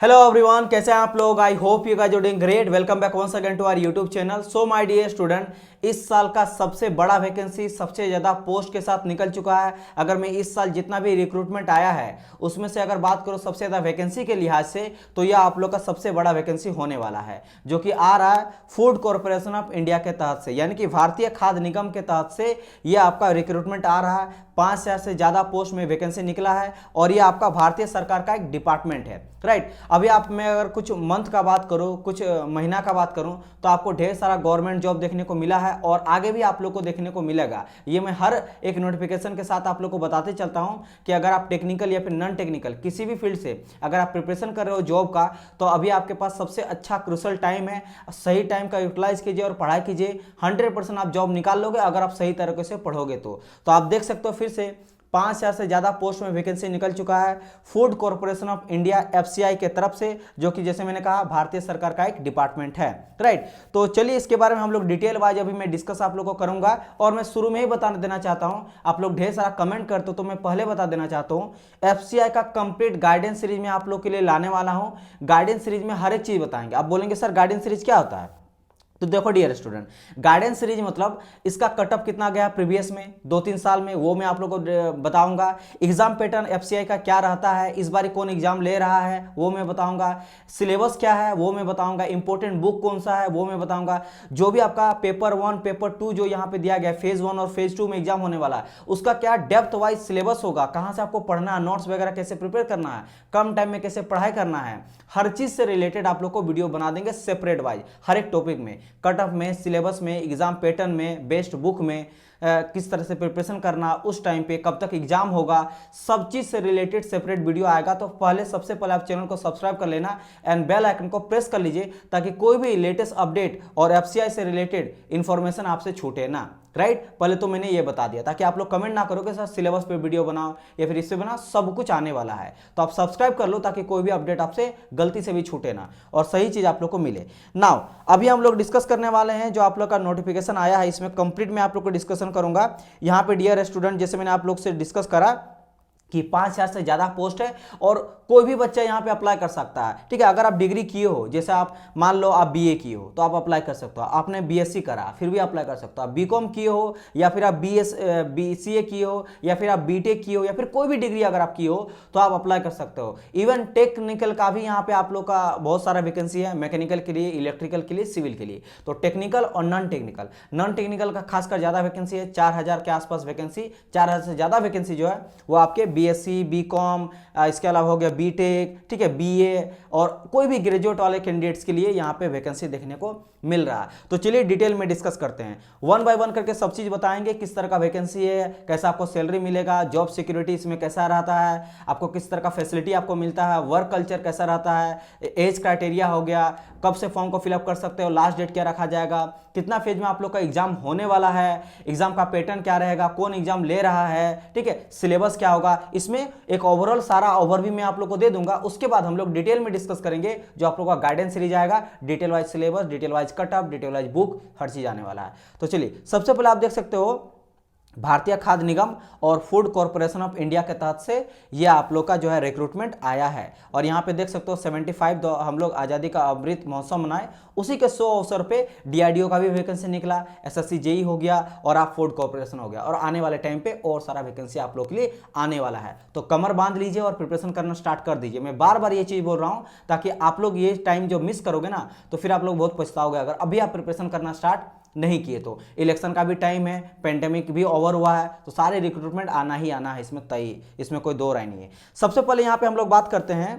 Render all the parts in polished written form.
Hello everyone, कैसे हैं आप लोग। I hope you guys are doing great. Welcome back once again to our YouTube channel. So my dear student, इस साल का सबसे बड़ा वैकेंसी सबसे ज़्यादा पोस्ट के साथ निकल चुका है। अगर मैं इस साल जितना भी रिक्रूटमेंट आया है उसमें से अगर बात करूँ सबसे ज़्यादा वैकेंसी के लिहाज से, तो यह आप लोग का सबसे बड़ा वैकेंसी होने वाला है, जो कि आ रहा है फूड कॉरपोरेशन ऑफ इंडिया के तहत से, यानी कि भारतीय खाद्य निगम के तहत से यह आपका रिक्रूटमेंट आ रहा है। 5,000 से ज़्यादा पोस्ट में वैकेंसी निकला है और ये आपका भारतीय सरकार का एक डिपार्टमेंट है, राइट। अभी आप मैं अगर कुछ मंथ का बात करूं, कुछ महीना का बात करूं, तो आपको ढेर सारा गवर्नमेंट जॉब देखने को मिला है और आगे भी आप लोग को देखने को मिलेगा। ये मैं हर एक नोटिफिकेशन के साथ आप लोग को बताते चलता हूं कि अगर आप टेक्निकल या फिर नॉन टेक्निकल किसी भी फील्ड से अगर आप प्रिपरेशन कर रहे हो जॉब का, तो अभी आपके पास सबसे अच्छा क्रूशल टाइम है। सही टाइम का यूटिलाइज कीजिए और पढ़ाई कीजिए। 100% आप जॉब निकाल लोगे अगर आप सही तरीके से पढ़ोगे तो आप देख सकते हो फिर से 5,000 से ज़्यादा पोस्ट में वैकेंसी निकल चुका है food corporation of India FCI के तरफ से, जो कि जैसे मैंने कहा भारतीय सरकार का एक डिपार्टमेंट है, राइट। तो चलिए इसके बारे में हम लोग डिटेल वाइज अभी मैं डिस्कस आप लोग को करूंगा। और मैं शुरू में ही बता देना चाहता हूं, आप लोग ढेर सारा कमेंट करते हो तो मैं पहले बता देना चाहता हूं, एफसीआई का कंप्लीट गाइडेंस सीरीज में आप लोग के लिए लाने वाला हूं। गाइडेंस सीरीज में हर एक चीज बताएंगे। आप बोलेंगे सर गाइडेंस सीरीज क्या होता है, तो देखो डियर स्टूडेंट, गाइडेंस सीरीज मतलब इसका कटअप कितना गया प्रीवियस में 2-3 साल में, वो मैं आप लोगों को बताऊंगा। एग्जाम पैटर्न एफसीआई का क्या रहता है, इस बार कौन एग्जाम ले रहा है वो मैं बताऊंगा। सिलेबस क्या है वो मैं बताऊंगा। इंपॉर्टेंट बुक कौन सा है वो मैं बताऊंगा। जो भी आपका पेपर 1 पेपर 2 जो यहाँ पे दिया गया फेज 1 और फेज 2 में एग्जाम होने वाला है, उसका क्या डेप्थ वाइज सिलेबस होगा, कहाँ से आपको पढ़ना है, नोट्स वगैरह कैसे प्रिपेयर करना है, कम टाइम में कैसे पढ़ाई करना है, हर चीज से रिलेटेड आप लोग को वीडियो बना देंगे सेपरेट वाइज हर एक टॉपिक में। कट ऑफ में, सिलेबस में, एग्जाम पैटर्न में, बेस्ट बुक में, किस तरह से प्रिपरेशन करना, उस टाइम पे कब तक एग्जाम होगा, सब चीज से रिलेटेड सेपरेट वीडियो आएगा। तो पहले सबसे पहले आप चैनल को सब्सक्राइब कर लेना एंड बेल आइकन को प्रेस कर लीजिए, ताकि कोई भी लेटेस्ट अपडेट और एफसीआई से रिलेटेड इंफॉर्मेशन आपसे छूटे ना, राइट। पहले तो मैंने ये बता दिया ताकि आप लोग कमेंट ना करो कि सर सिलेबस पे वीडियो बनाओ या फिर इससे बनाओ, सब कुछ आने वाला है। तो आप सब्सक्राइब कर लो ताकि कोई भी अपडेट आपसे गलती से भी छूटे ना और सही चीज आप लोग को मिले। नाउ अभी हम लोग डिस्कस करने वाले हैं जो आप लोग का नोटिफिकेशन आया है, इसमें कंप्लीट मैं आप लोग को डिस्कशन करूंगा। यहाँ पे डियर स्टूडेंट, जैसे मैंने आप लोग से डिस्कस करा कि 5,000 से ज्यादा पोस्ट है और कोई भी बच्चा यहाँ पे अप्लाई कर सकता है, ठीक है। अगर आप डिग्री किए हो, जैसे आप मान लो आप बीए किए हो तो आप अप्लाई कर सकते हो, आपने बीएससी करा फिर भी अप्लाई कर सकते हो, आप बीकॉम किए हो या फिर आप बीसीए किए हो या फिर आप बीटेक किए हो या फिर कोई भी डिग्री अगर आप किए हो तो आप अप्लाई कर सकते हो। इवन टेक्निकल का भी यहाँ पे आप लोग का बहुत सारा वैकेंसी है, मैकेनिकल के लिए, इलेक्ट्रिकल के लिए, सिविल के लिए। तो टेक्निकल और नॉन टेक्निकल का खासकर ज्यादा वैकेंसी है, 4,000 के आसपास वैकेंसी, 4,000 से ज्यादा वैकेंसी जो है वो आपके बीएससी, बीकॉम, इसके अलावा हो गया बीटेक, ठीक है, बीए और कोई भी ग्रेजुएट वाले कैंडिडेट्स के लिए यहाँ पे वैकेंसी देखने को मिल रहा है। तो चलिए डिटेल में डिस्कस करते हैं, वन बाय वन करके सब चीज बताएंगे, किस तरह का वैकेंसी है, कैसा आपको सैलरी मिलेगा, जॉब सिक्योरिटी इसमें कैसा रहता है, आपको किस तरह का फैसिलिटी आपको मिलता है, वर्क कल्चर कैसा रहता है, एज क्राइटेरिया हो गया, कब से फॉर्म को फिलअप कर सकते हो, लास्ट डेट क्या रखा जाएगा, कितना फेज में आप लोग का एग्जाम होने वाला है, एग्जाम का पैटर्न क्या रहेगा, कौन एग्जाम ले रहा है, ठीक है, सिलेबस क्या होगा, इसमें एक ओवरऑल सारा ओवरव्यू मैं आप लोग को दे दूंगा। उसके बाद हम लोग डिटेल में डिस्कस करेंगे जो आप लोग का गाइडेंस सीरीज आएगा, detail wise syllabus, detail wise cut up, detail wise book, हर चीज आने वाला है। तो चलिए सबसे पहले आप देख सकते हो भारतीय खाद्य निगम और फूड कॉरपोरेशन ऑफ इंडिया के तहत से ये आप लोग का जो है रिक्रूटमेंट आया है। और यहाँ पे देख सकते हो 75 हम लोग आज़ादी का अमृत महोत्सव मनाए, उसी के 100 अवसर पे डीआरडीओ का भी वैकेंसी निकला, एसएससी जेई हो गया और आप फूड कॉरपोरेशन हो गया, और आने वाले टाइम पे और सारा वैकेंसी आप लोग के लिए आने वाला है। तो कमर बांध लीजिए और प्रिपरेशन करना स्टार्ट कर दीजिए। मैं बार बार ये चीज़ बोल रहा हूँ ताकि आप लोग ये टाइम जो मिस करोगे ना तो फिर आप लोग बहुत पछताओगे अगर अभी आप प्रिपरेशन करना स्टार्ट नहीं किए तो। इलेक्शन का भी टाइम है, पेंडेमिक भी ओवर हुआ है, तो सारे रिक्रूटमेंट आना ही आना है, इसमें तय, इसमें कोई दो राय नहीं है। सबसे पहले यहाँ पे हम लोग बात करते हैं।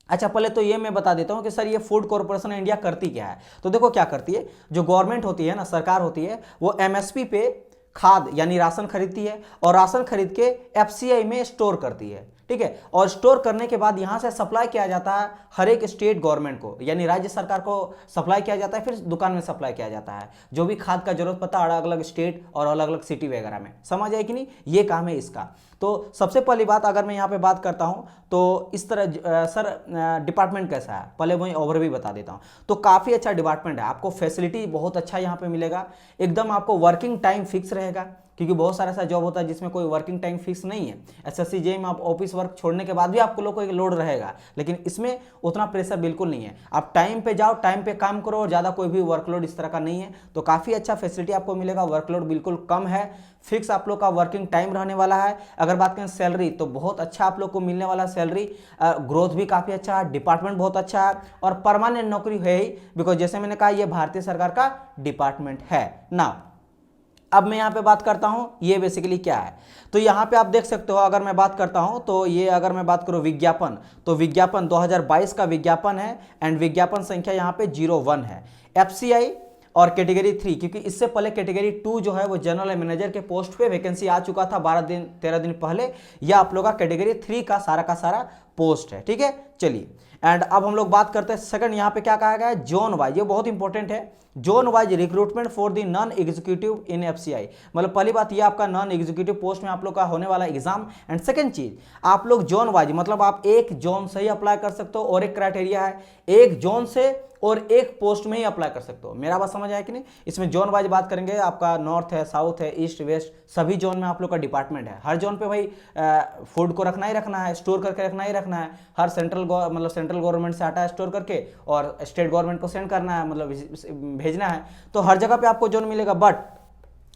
अच्छा पहले तो ये मैं बता देता हूँ कि सर ये फूड कॉरपोरेशन इंडिया करती क्या है। तो देखो क्या करती है, जो गवर्नमेंट होती है ना, सरकार होती है, वो एमएसपी पे खाद यानी राशन खरीदती है और राशन खरीद के एफसीआई में स्टोर करती है, ठीक है। और स्टोर करने के बाद यहां से सप्लाई किया जाता है हर एक स्टेट गवर्नमेंट को, यानी राज्य सरकार को सप्लाई किया जाता है, फिर दुकान में सप्लाई किया जाता है जो भी खाद का जरूरत पड़ता है अलग अलग स्टेट और अलग अलग सिटी वगैरह में। समझ आए कि नहीं, ये काम है इसका। तो सबसे पहली बात अगर मैं यहाँ पे बात करता हूँ तो इस तरह सर डिपार्टमेंट कैसा है, पहले मैं ओवरव्यू बता देता हूँ। तो काफ़ी अच्छा डिपार्टमेंट है, आपको फैसिलिटी बहुत अच्छा यहाँ पे मिलेगा, एकदम आपको वर्किंग टाइम फिक्स रहेगा, क्योंकि बहुत सारा ऐसा जॉब होता है जिसमें कोई वर्किंग टाइम फिक्स नहीं है। एसएससी जेईई में आप ऑफिस वर्क छोड़ने के बाद भी आपको लोग को एक लोड रहेगा, लेकिन इसमें उतना प्रेशर बिल्कुल नहीं है। आप टाइम पे जाओ, टाइम पे काम करो और ज़्यादा कोई भी वर्कलोड इस तरह का नहीं है। तो काफ़ी अच्छा फैसिलिटी आपको मिलेगा, वर्कलोड बिल्कुल कम है, फिक्स आप लोग का वर्किंग टाइम रहने वाला है। अगर बात करें सैलरी तो बहुत अच्छा आप लोग को मिलने वाला सैलरी, ग्रोथ भी काफ़ी अच्छा है, डिपार्टमेंट बहुत अच्छा है और परमानेंट नौकरी है ही, बिकॉज जैसे मैंने कहा ये भारतीय सरकार का डिपार्टमेंट है ना। अब मैं यहाँ पे बात करता हूँ ये बेसिकली क्या है। तो यहाँ पे आप देख सकते हो, अगर मैं बात करता हूँ तो ये अगर मैं बात करूँ विज्ञापन, तो विज्ञापन 2022 का विज्ञापन है एंड विज्ञापन संख्या यहाँ पे 01 है। एफसीआई और कैटेगरी 3, क्योंकि इससे पहले कैटेगरी 2 जो है वो जनरल मैनेजर के पोस्ट पे वैकेंसी आ चुका था 13 दिन पहले। यह आप लोग का कैटेगरी 3 का सारा पोस्ट है, ठीक है। चलिए एंड अब हम लोग बात करते हैं सेकंड, यहाँ पे क्या कहा गया है, जोन वाइज, ये बहुत इंपॉर्टेंट है। Zone wise recruitment for the non executive in FCI, मतलब पहली बात ये आपका नॉन एग्जीक्यूटिव पोस्ट में आप लोग का होने वाला एग्जाम। एंड सेकंड चीज, आप लोग जोन वाइज, मतलब आप एक जोन से ही अप्लाई कर सकते हो और एक क्राइटेरिया है एक जोन से और एक पोस्ट में ही अप्लाई कर सकते हो। मेरा बात समझ आया कि नहीं। इसमें जोन वाइज बात करेंगे, आपका नॉर्थ है, साउथ है, ईस्ट वेस्ट, सभी जोन में आप लोग का डिपार्टमेंट है। हर जोन पे भाई फूड को रखना ही रखना है, स्टोर करके रखना ही रखना है। हर सेंट्रल गवर्नमेंट से आता है स्टोर करके और स्टेट गवर्नमेंट को सेंड करना है, मतलब भेजना है। तो हर जगह पे आपको जोन मिलेगा, बट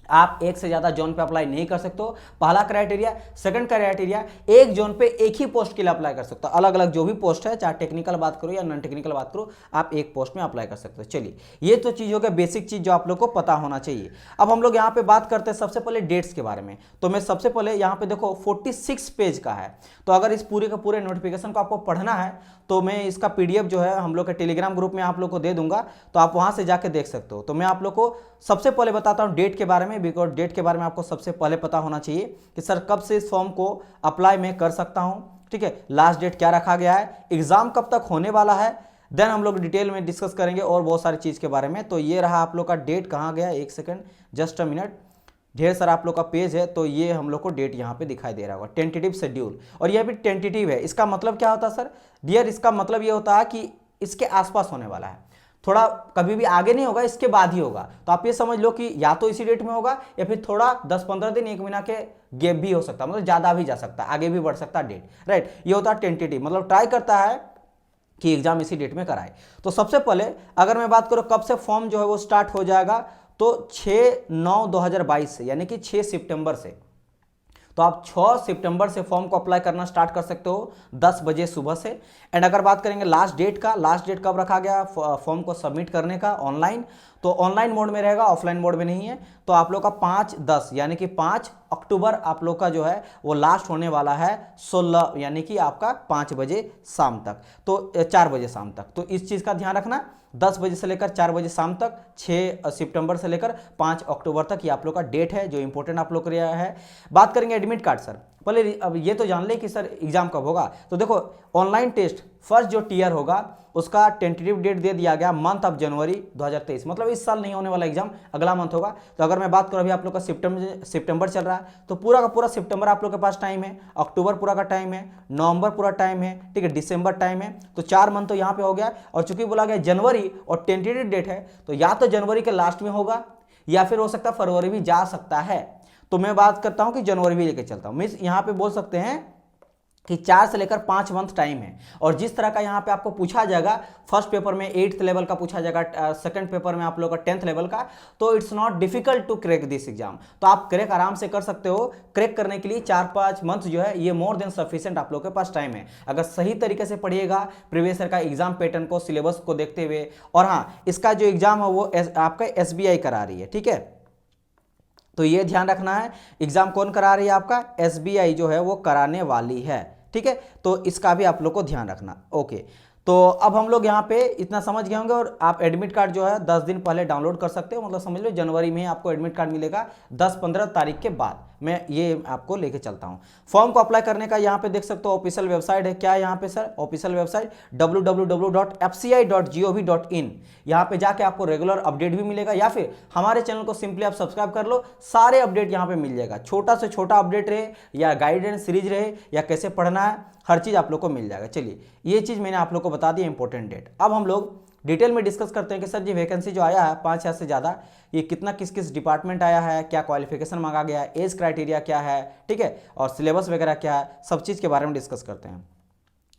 आप एक से ज्यादा जोन पे अप्लाई नहीं कर सकते हो, पहला क्राइटेरिया। सेकंड क्राइटेरिया, एक जोन पे एक ही पोस्ट के लिए अप्लाई कर सकते हो। अलग अलग जो भी पोस्ट है, चाहे टेक्निकल बात करो या नॉन टेक्निकल बात करो, आप एक पोस्ट में अप्लाई कर सकते हो। चलिए, ये तो चीज हो गया बेसिक चीज जो आप लोग को पता होना चाहिए। अब हम लोग यहाँ पे बात करते हैं सबसे पहले डेट्स के बारे में। तो मैं सबसे पहले यहाँ पे देखो 46 पेज का है, तो अगर इस पूरे के पूरे नोटिफिकेशन को आपको पढ़ना है तो मैं इसका पीडीएफ जो है हम लोग के टेलीग्राम ग्रुप में आप लोग को दे दूंगा, तो आप वहां से जाके देख सकते हो। तो मैं आप लोग को सबसे पहले बताता हूं डेट के बारे में, बिकॉज डेट के बारे में आपको सबसे पहले पता होना चाहिए कि सर कब से इस फॉर्म को अप्लाई मैं कर सकता हूं, ठीक है। लास्ट डेट क्या रखा गया है, एग्जाम कब तक होने वाला है, देन हम लोग डिटेल में डिस्कस करेंगे और बहुत सारी चीज के बारे में। तो ये रहा आप लोग का डेट, कहाँ गया, एक सेकेंड, जस्ट अ मिनट, ढेर सारा आप लोग का पेज है। तो ये हम लोग को डेट यहाँ पे दिखाई दे रहा होगा, टेंटेटिव शेड्यूल, और यह भी टेंटेटिव है। इसका मतलब क्या होता है सर डियर, इसका मतलब ये होता है कि इसके आसपास होने वाला है, थोड़ा कभी भी आगे नहीं होगा, इसके बाद ही होगा। तो आप ये समझ लो कि या तो इसी डेट में होगा या फिर थोड़ा 10-15 दिन, 1 महीना के गैप भी हो सकता है, मतलब ज्यादा भी जा सकता है, आगे भी बढ़ सकता है डेट, राइट। ये होता है टेंटेटिव, मतलब ट्राई करता है कि एग्जाम इसी डेट में कराए। तो सबसे पहले अगर मैं बात करूं कब से फॉर्म जो है वो स्टार्ट हो जाएगा, तो 6/9/2022 से, यानी कि 6 सितंबर से। तो आप 6 सितंबर से फॉर्म को अप्लाई करना स्टार्ट कर सकते हो 10 बजे सुबह से। एंड अगर बात करेंगे लास्ट डेट का, लास्ट डेट कब रखा गया फॉर्म को सबमिट करने का ऑनलाइन, तो ऑनलाइन मोड में रहेगा, ऑफलाइन मोड में नहीं है। तो आप लोग का 5/10 यानी कि 5 अक्टूबर आप लोग का जो है वो लास्ट होने वाला है 16, यानी कि आपका 5 बजे शाम तक, तो 4 बजे शाम तक। तो इस चीज़ का ध्यान रखना, 10 बजे से लेकर 4 बजे शाम तक, 6 सितंबर से लेकर 5 अक्टूबर तक, ये आप लोग का डेट है जो इंपॉर्टेंट आप लोग के लिए है। बात करेंगे एडमिट कार्ड सर, पहले अब ये तो जान ले कि सर एग्जाम कब होगा। तो देखो ऑनलाइन टेस्ट फर्स्ट जो टीयर होगा उसका टेंटेटिव डेट दे दिया गया मंथ ऑफ जनवरी 2023, मतलब इस साल नहीं होने वाला एग्जाम, अगला मंथ होगा। तो अगर मैं बात करूं अभी आप लोग का सितंबर चल रहा है, तो पूरा का पूरा सितंबर आप लोग के पास टाइम है, अक्टूबर पूरा का टाइम है, नवंबर पूरा टाइम है, ठीक है, दिसंबर टाइम है। तो 4 मंथ तो यहाँ पे हो गया। और चूंकि बोला गया जनवरी और टेंटेटिव डेट है, तो या तो जनवरी के लास्ट में होगा या फिर हो सकता है फरवरी भी जा सकता है। तो मैं बात करता हूं कि जनवरी भी लेके चलता हूं। मींस यहां पे बोल सकते हैं कि 4 से लेकर 5 मंथ टाइम है। और जिस तरह का यहाँ पे आपको पूछा जाएगा, फर्स्ट पेपर में 8th लेवल का पूछा जाएगा, सेकंड पेपर में आप लोग का 10th लेवल का, तो it's not difficult to crack this exam. तो आप क्रैक आराम से कर सकते हो। क्रैक करने के लिए 4-5 मंथ जो है ये मोर देन सफिशिएंट आप लोग के पास टाइम है, अगर सही तरीके से पढ़िएगा, प्रीवियस ईयर का एग्जाम पैटर्न को, सिलेबस को देखते हुए। और हाँ, इसका जो एग्जाम है वो आपका SBI करा रही है, ठीक है। तो ये ध्यान रखना है, एग्जाम कौन करा रही है, आपका SBI जो है वो कराने वाली है, ठीक है। तो इसका भी आप लोग को ध्यान रखना, ओके। तो अब हम लोग यहाँ पे इतना समझ गए होंगे। और आप एडमिट कार्ड जो है 10 दिन पहले डाउनलोड कर सकते हो, मतलब समझ लो जनवरी में आपको एडमिट कार्ड मिलेगा 10-15 तारीख के बाद। मैं ये आपको लेके चलता हूँ। फॉर्म को अप्लाई करने का यहाँ पे देख सकते हो ऑफिशियल वेबसाइट है, क्या है यहाँ पे सर, ऑफिशियल वेबसाइट www.fci.gov.in। यहाँ पे जाके आपको रेगुलर अपडेट भी मिलेगा, या फिर हमारे चैनल को सिंपली आप सब्सक्राइब कर लो, सारे अपडेट यहाँ पे मिल जाएगा। छोटा से छोटा अपडेट रहे या गाइडेंस सीरीज रहे या कैसे पढ़ना है, हर चीज़ आप लोग को मिल जाएगा। चलिए, ये चीज़ मैंने आप लोग को बता दी, इंपॉर्टेंट डेट। अब हम लोग डिटेल में डिस्कस करते हैं कि सर जी वैकेंसी जो आया है 5,000 से ज़्यादा, ये कितना किस किस डिपार्टमेंट आया है, क्या क्वालिफिकेशन मांगा गया है, एज क्राइटेरिया क्या है, ठीक है, और सिलेबस वगैरह क्या है, सब चीज़ के बारे में डिस्कस करते हैं।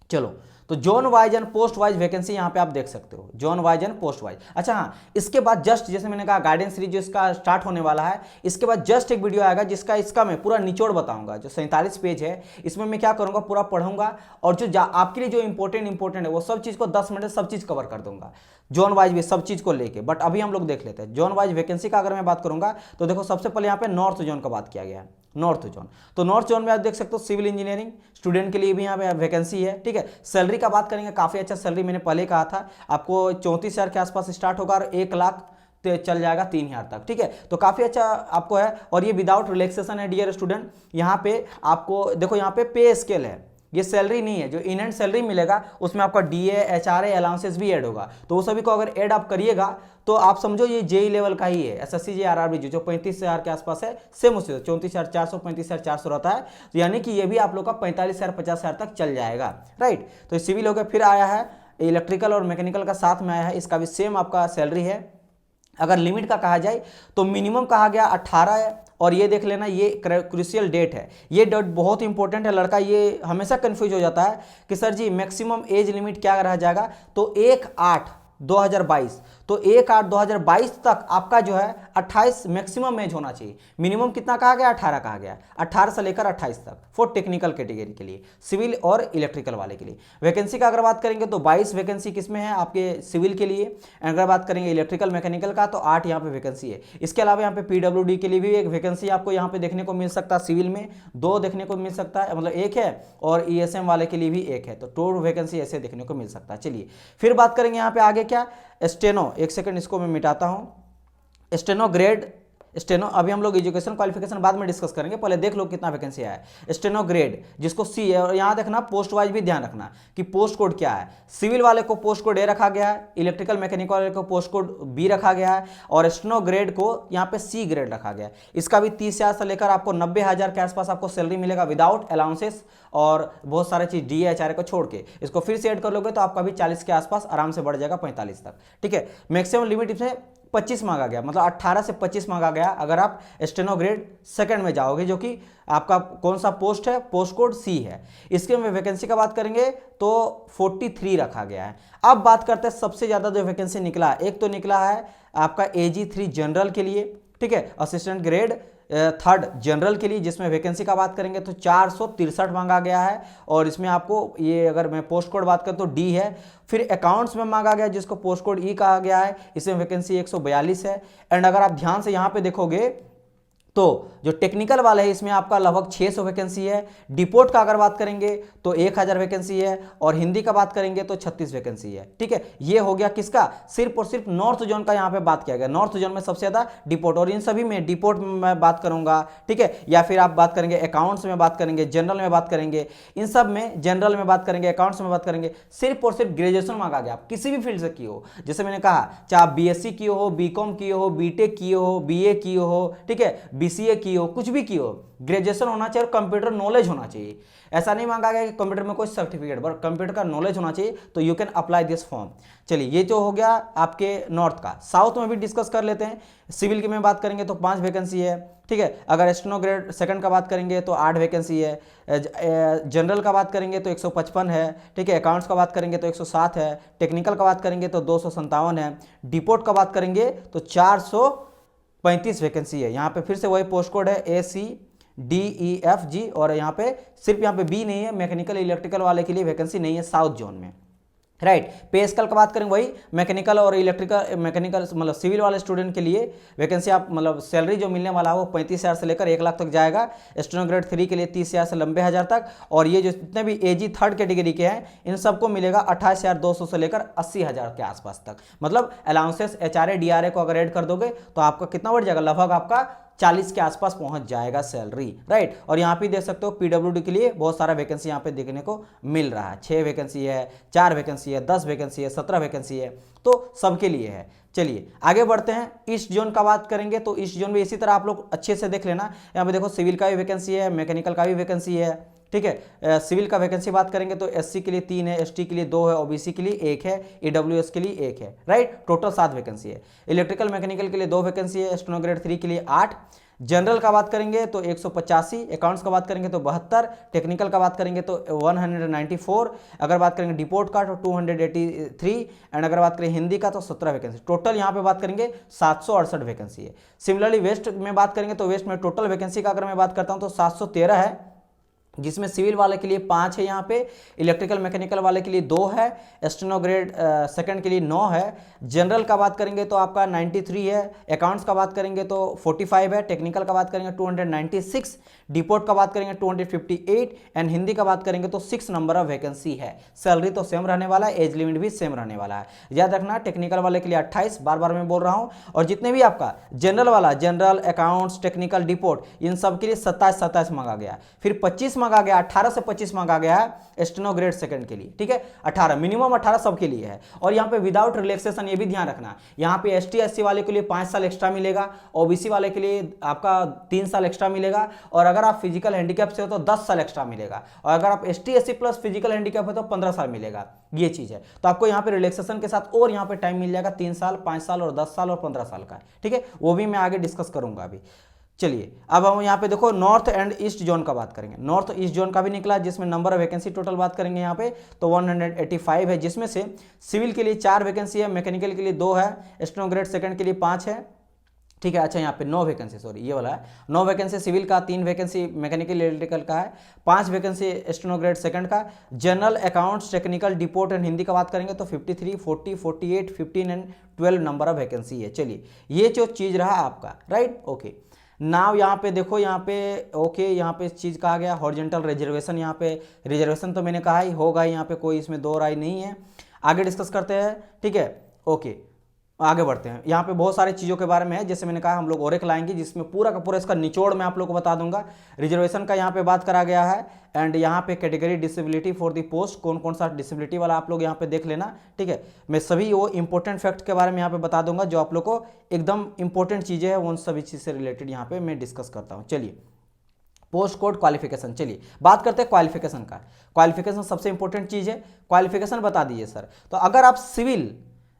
चलो, तो zone wise and post wise vacancy यहाँ पे आप देख सकते हो, zone wise and post wise. अच्छा हाँ, इसके बाद जस्ट जैसे मैंने कहा गाइडेंस सीरीज जो इसका स्टार्ट होने वाला है, इसके बाद जस्ट एक वीडियो आएगा जिसका इसका मैं पूरा निचोड़ बताऊंगा। जो 47 पेज है इसमें मैं क्या करूंगा, पूरा पढ़ूंगा और जो आपके लिए जो इंपॉर्टेंट है वो सब चीज़ को 10 मिनट में सब चीज़ कवर कर दूंगा, जोन वाइज भी सब चीज़ को लेके। बट अभी हम लोग देख लेते हैं जोन वाइज वैकेंसी का। अगर मैं बात करूंगा तो देखो सबसे पहले यहाँ पे नॉर्थ जोन का बात किया गया है, नॉर्थ जोन। तो नॉर्थ जोन में आप देख सकते हो सिविल इंजीनियरिंग स्टूडेंट के लिए भी यहाँ पे वैकेंसी है, ठीक है। सैलरी का बात करेंगे, काफ़ी अच्छा सैलरी, मैंने पहले कहा था आपको 34,000 के आसपास स्टार्ट होगा और 1 लाख चल जाएगा 3,000 तक, ठीक है। तो काफ़ी अच्छा आपको है और ये विदाउट रिलैक्सेशन है डियर स्टूडेंट। यहाँ पे आपको देखो यहाँ पे पे स्केल है, ये सैलरी नहीं है, जो इन हैंड सैलरी मिलेगा उसमें आपका डीए एचआरए अलाउंसेस भी ऐड होगा। तो वो सभी को अगर ऐड आप करिएगा तो आप समझो ये जेई लेवल का ही है, एसएससी जे आरआरबी जो 35,000 के आसपास है, सेम उससे 34,400 35,400 रहता है। तो यानी कि ये भी आप लोग का 45,000 50,000 तक चल जाएगा, राइट। तो सिविल हो गया, फिर आया है इलेक्ट्रिकल और मैकेनिकल का साथ में आया है, इसका भी सेम आपका सैलरी है। अगर लिमिट का कहा जाए तो मिनिमम कहा गया 18 है, और ये देख लेना ये क्रूशियल डेट है, ये डेट बहुत इंपॉर्टेंट है। लड़का ये हमेशा कंफ्यूज हो जाता है कि सर जी मैक्सिमम एज लिमिट क्या रह जाएगा, तो 1/8/2022, तो 1/8/2022 तक आपका जो है 28 मैक्सिमम एज होना चाहिए। मिनिमम कितना कहा गया, 18 कहा गया, 18 से लेकर 28 तक फॉर टेक्निकल कैटेगरी के लिए, सिविल और इलेक्ट्रिकल वाले के लिए। वैकेंसी का अगर बात करेंगे तो 22 वैकेंसी किसमें है आपके सिविल के लिए, अगर बात करेंगे इलेक्ट्रिकल मैकेनिकल का तो 8 यहाँ पे वैकेंसी है। इसके अलावा यहाँ पे पीडब्ल्यूडी के लिए भी एक वैकेंसी आपको यहाँ पे देखने को मिल सकता है, सिविल में 2 देखने को मिल सकता है, मतलब 1 है, और ईएसएम वाले के लिए भी 1 है, तो 2 वैकेंसी ऐसे देखने को मिल सकता है। चलिए फिर बात करेंगे यहाँ पे आगे क्या, स्टेनो, एक सेकंड इसको मैं मिटाता हूं। स्टेनो ग्रेड, स्टेनो अभी हम लोग एजुकेशन क्वालिफिकेशन बाद में डिस्कस करेंगे, पहले देख लो कितना वैकेंसी आया है। स्टेनो ग्रेड जिसको सी है, और यहाँ देखना पोस्ट वाइज भी ध्यान रखना कि पोस्ट कोड क्या है। सिविल वाले को पोस्ट कोड ए रखा गया है, इलेक्ट्रिकल मैकेनिकल वाले को पोस्ट कोड बी रखा गया है, और स्टेनो ग्रेड को यहाँ पे सी ग्रेड रखा गया है। इसका भी 30,000 से लेकर आपको 90,000 के आसपास आपको सैलरी मिलेगा विदाउट अलाउंसेस और बहुत सारे चीज डी एच आर को छोड़ के। इसको फिर से ऐड कर लोगे तो आपका भी 40 के आसपास आराम से बढ़ जाएगा 45 तक, ठीक है। मैक्सिमम लिमिट इसमें 25 मांगा गया, मतलब 18 से 25 मांगा गया अगर आप स्टेनो ग्रेड सेकंड में जाओगे, जो कि आपका कौन सा पोस्ट है, पोस्ट कोड सी है। इसके में वैकेंसी का बात करेंगे तो 43 रखा गया है। अब बात करते हैं सबसे ज्यादा जो वैकेंसी निकला, एक तो निकला है आपका AG3 जनरल के लिए, ठीक है, असिस्टेंट ग्रेड 3rd जनरल के लिए, जिसमें वैकेंसी का बात करेंगे तो 463 मांगा गया है, और इसमें आपको ये अगर मैं पोस्ट कोड बात करूं तो डी है। फिर अकाउंट्स में मांगा गया जिसको पोस्ट कोड ई कहा गया है, इसमें वैकेंसी 142 है। एंड अगर आप ध्यान से यहाँ पे देखोगे तो जो टेक्निकल वाला है इसमें आपका लगभग 600 वैकेंसी है। डिपोर्ट का अगर बात करेंगे तो 1000 वैकेंसी है, और हिंदी का बात करेंगे तो 36 वैकेंसी है, ठीक है। ये हो गया किसका, सिर्फ और सिर्फ नॉर्थ जोन का यहाँ पे बात किया गया। नॉर्थ जोन में सबसे ज्यादा डिपोर्ट, और इन सभी में डिपोर्ट में मैं बात करूंगा, ठीक है, या फिर आप बात करेंगे अकाउंट्स में बात करेंगे, जनरल में बात करेंगे, इन सब में जनरल में बात करेंगे, अकाउंट्स में बात करेंगे, सिर्फ और सिर्फ ग्रेजुएशन मांगा गया। आप किसी भी फील्ड से किए हो, जैसे मैंने कहा चाहे आप बीएससी किए हो, बीकॉम किए हो, बीटेक किए हो, बीए किए हो, ठीक है, बीसीए किए हो, कुछ भी किए हो, ग्रेजुएशन होना चाहिए और कंप्यूटर नॉलेज होना चाहिए। ऐसा नहीं मांगा गया कि कंप्यूटर में कोई सर्टिफिकेट, बट कंप्यूटर का नॉलेज होना चाहिए, तो you can apply this form. चलिए ये जो हो गया आपके नॉर्थ का। साउथ में भी डिस्कस कर लेते हैं। सिविल की में बात करेंगे तो 5 वैकेंसी है, ठीक है। अगर स्टेनो ग्रेड सेकंड का बात करेंगे तो 8 वैकेंसी है। जनरल का बात करेंगे तो 155 है, ठीक है। अकाउंट्स का बात करेंगे तो 107 है। टेक्निकल का बात करेंगे तो 257 है। डिपोर्ट का बात करेंगे तो 435 वैकेंसी है। यहाँ पे फिर से वही पोस्ट कोड है ACDEFG, और यहाँ पे सिर्फ यहाँ पे बी नहीं है, मैकेनिकल इलेक्ट्रिकल वाले के लिए वैकेंसी नहीं है साउथ जोन में, राइट। पे स्केल का बात करेंगे वही मैकेनिकल और इलेक्ट्रिकल, मैकेनिकल मतलब सिविल वाले स्टूडेंट के लिए वैकेंसी आप मतलब सैलरी जो मिलने वाला है वो 35,000 से लेकर 1 लाख तक जाएगा। स्टेनो ग्रेड 3 के लिए 30,000 से 90,000 तक, और ये जो जितने भी AG 3rd कैटेगरी के हैं इन सबको मिलेगा 28,200 से लेकर 80,000 के आसपास तक। मतलब अलाउंसेस HRA DRA को अगर ऐड कर दोगे तो आपका कितना बढ़ जाएगा, लगभग आपका 40 के आसपास पहुंच जाएगा सैलरी, राइट। और यहाँ पे देख सकते हो पीडब्ल्यूडी के लिए बहुत सारा वैकेंसी यहाँ पे देखने को मिल रहा है। 6 वैकेंसी है, 4 वैकेंसी है, 10 वैकेंसी है, 17 वैकेंसी है, तो सबके लिए है। चलिए आगे बढ़ते हैं। ईस्ट जोन का बात करेंगे तो ईस्ट जोन में इसी तरह आप लोग अच्छे से देख लेना। यहाँ पे देखो सिविल का भी वैकेंसी है, मैकेनिकल का भी वैकेंसी है, ठीक है। सिविल का वैकेंसी बात करेंगे तो एससी के लिए 3 है, एसटी के लिए 2 है, ओबीसी के लिए 1 है, ईडब्ल्यूएस के लिए 1 है, राइट। टोटल 7 वैकेंसी है। इलेक्ट्रिकल मैकेनिकल के लिए 2 वैकेंसी है, स्टेनो ग्रेड 3 के लिए 8, जनरल का बात करेंगे तो 185, अकाउंट्स का बात करेंगे तो 72, टेक्निकल का बात करेंगे तो 194, अगर बात करेंगे डिपोर्ट का तो 283, एंड अगर बात करें हिंदी का तो 17 वैकेंसी। टोटल यहाँ पे बात करेंगे 768 वैकेंसी है। सिमिलरली वेस्ट में बात करेंगे तो वेस्ट में टोटल वैकेंसी का अगर मैं बात करता हूँ तो 713 है, जिसमें सिविल वाले के लिए 5 है यहाँ पे, इलेक्ट्रिकल मैकेनिकल वाले के लिए 2 है, स्टेनो ग्रेड सेकंड के लिए 9 है, जनरल का बात करेंगे तो आपका 93 है, अकाउंट्स का बात करेंगे तो 45 है, टेक्निकल का बात करेंगे 296, डिपोर्ट का बात करेंगे 258, एंड हिंदी का बात करेंगे तो 6 नंबर ऑफ वैकेंसी है। सैलरी तो सेम रहने वाला है, एज लिमिट भी सेम रहने वाला है। याद रखना टेक्निकल वाले के लिए 28, बार बार मैं बोल रहा हूँ, और जितने भी आपका जनरल वाला, जनरल, अकाउंट्स, टेक्निकल, डिपोर्ट, इन सब के लिए 27 मांगा गया। फिर 25 मांगा गया, 18 से 25 मांगा गया है स्टेनो ग्रेड सेकंड के लिए, ठीक है। 18 मिनिमम 18 सबके लिए है। और यहाँ पे विदाउट रिलैक्सेशन, ये भी ध्यान रखना, यहाँ पे एसटी एससी वाले के लिए 5 साल एक्स्ट्रा मिलेगा, ओबीसी वाले के लिए आपका 3 साल एक्स्ट्रा मिलेगा, और अगर आप फिजिकल हैंडीकैप से हो तो 10 साल एक्स्ट्रा मिलेगा, और अगर आप ST SC plus physical handicap है तो 15 साल मिलेगा। ये चीज है, तो आपको यहाँ पे रिलैक्सेशन के साथ और यहाँ पे टाइम मिल जाएगा 3 साल, 5 साल और 10 साल और 15 साल का, ठीक है। वो भी मैं आगे डिस्कस करूंगा अभी। चलिए अब हम यहाँ पे देखो नॉर्थ एंड ईस्ट जोन का बात करेंगे। नॉर्थ ईस्ट जोन का भी निकला, जिसमें नंबर ऑफ वैकेंसी टोटल बात करेंगे यहाँ पे तो 185 है, जिसमें से सिविल के लिए 4 वैकेंसी है, मैकेनिकल के लिए 2 है, स्टेनो ग्रेड सेकंड के लिए 5 है, ठीक है। अच्छा यहाँ पे 9 वैकेंसी, सॉरी ये वाला है 9 वैकेंसी सिविल का, 3 वैकेंसी मैकेनिकल इलेक्ट्रिकल का है, 5 वैकेंसी स्टेनो ग्रेड सेकंड का, general, accounts, technical, deport and Hindi का बात करेंगे तो 53, 40, 48, 15 एंड 12 नंबर ऑफ वैकेंसी है। चलिए ये जो चीज रहा आपका, राइट, ओके। नाव यहाँ पे देखो, यहाँ पे ओके, यहाँ पे चीज़ कहा गया हॉरिजॉन्टल रिजर्वेशन। यहाँ पे रिजर्वेशन तो मैंने कहा ही होगा, यहाँ पे कोई इसमें दो राय नहीं है। आगे डिस्कस करते हैं, ठीक है, ओके आगे बढ़ते हैं। यहाँ पे बहुत सारी चीज़ों के बारे में है, जैसे मैंने कहा हम लोग और एक लाएंगे जिसमें पूरा का पूरा इसका निचोड़ मैं आप लोग को बता दूंगा। रिजर्वेशन का यहाँ पे बात करा गया है, एंड यहाँ पे category disability for the post, कौन कौन सा डिसेबिलिटी वाला आप लोग यहाँ पे देख लेना, ठीक है। मैं सभी वो इंपॉर्टेंट फैक्ट के बारे में यहाँ पे बता दूंगा जो आप लोग को एकदम इंपॉर्टेंट चीज़ें हैं, उन सभी चीज़ से रिलेटेड यहाँ पे मैं डिस्कस करता हूँ। चलिए पोस्ट कोड क्वालिफिकेशन, चलिए बात करते हैं क्वालिफिकेशन का। क्वालिफिकेशन सबसे इंपॉर्टेंट चीज़ है, क्वालिफिकेशन बता दीजिए सर। तो अगर आप सिविल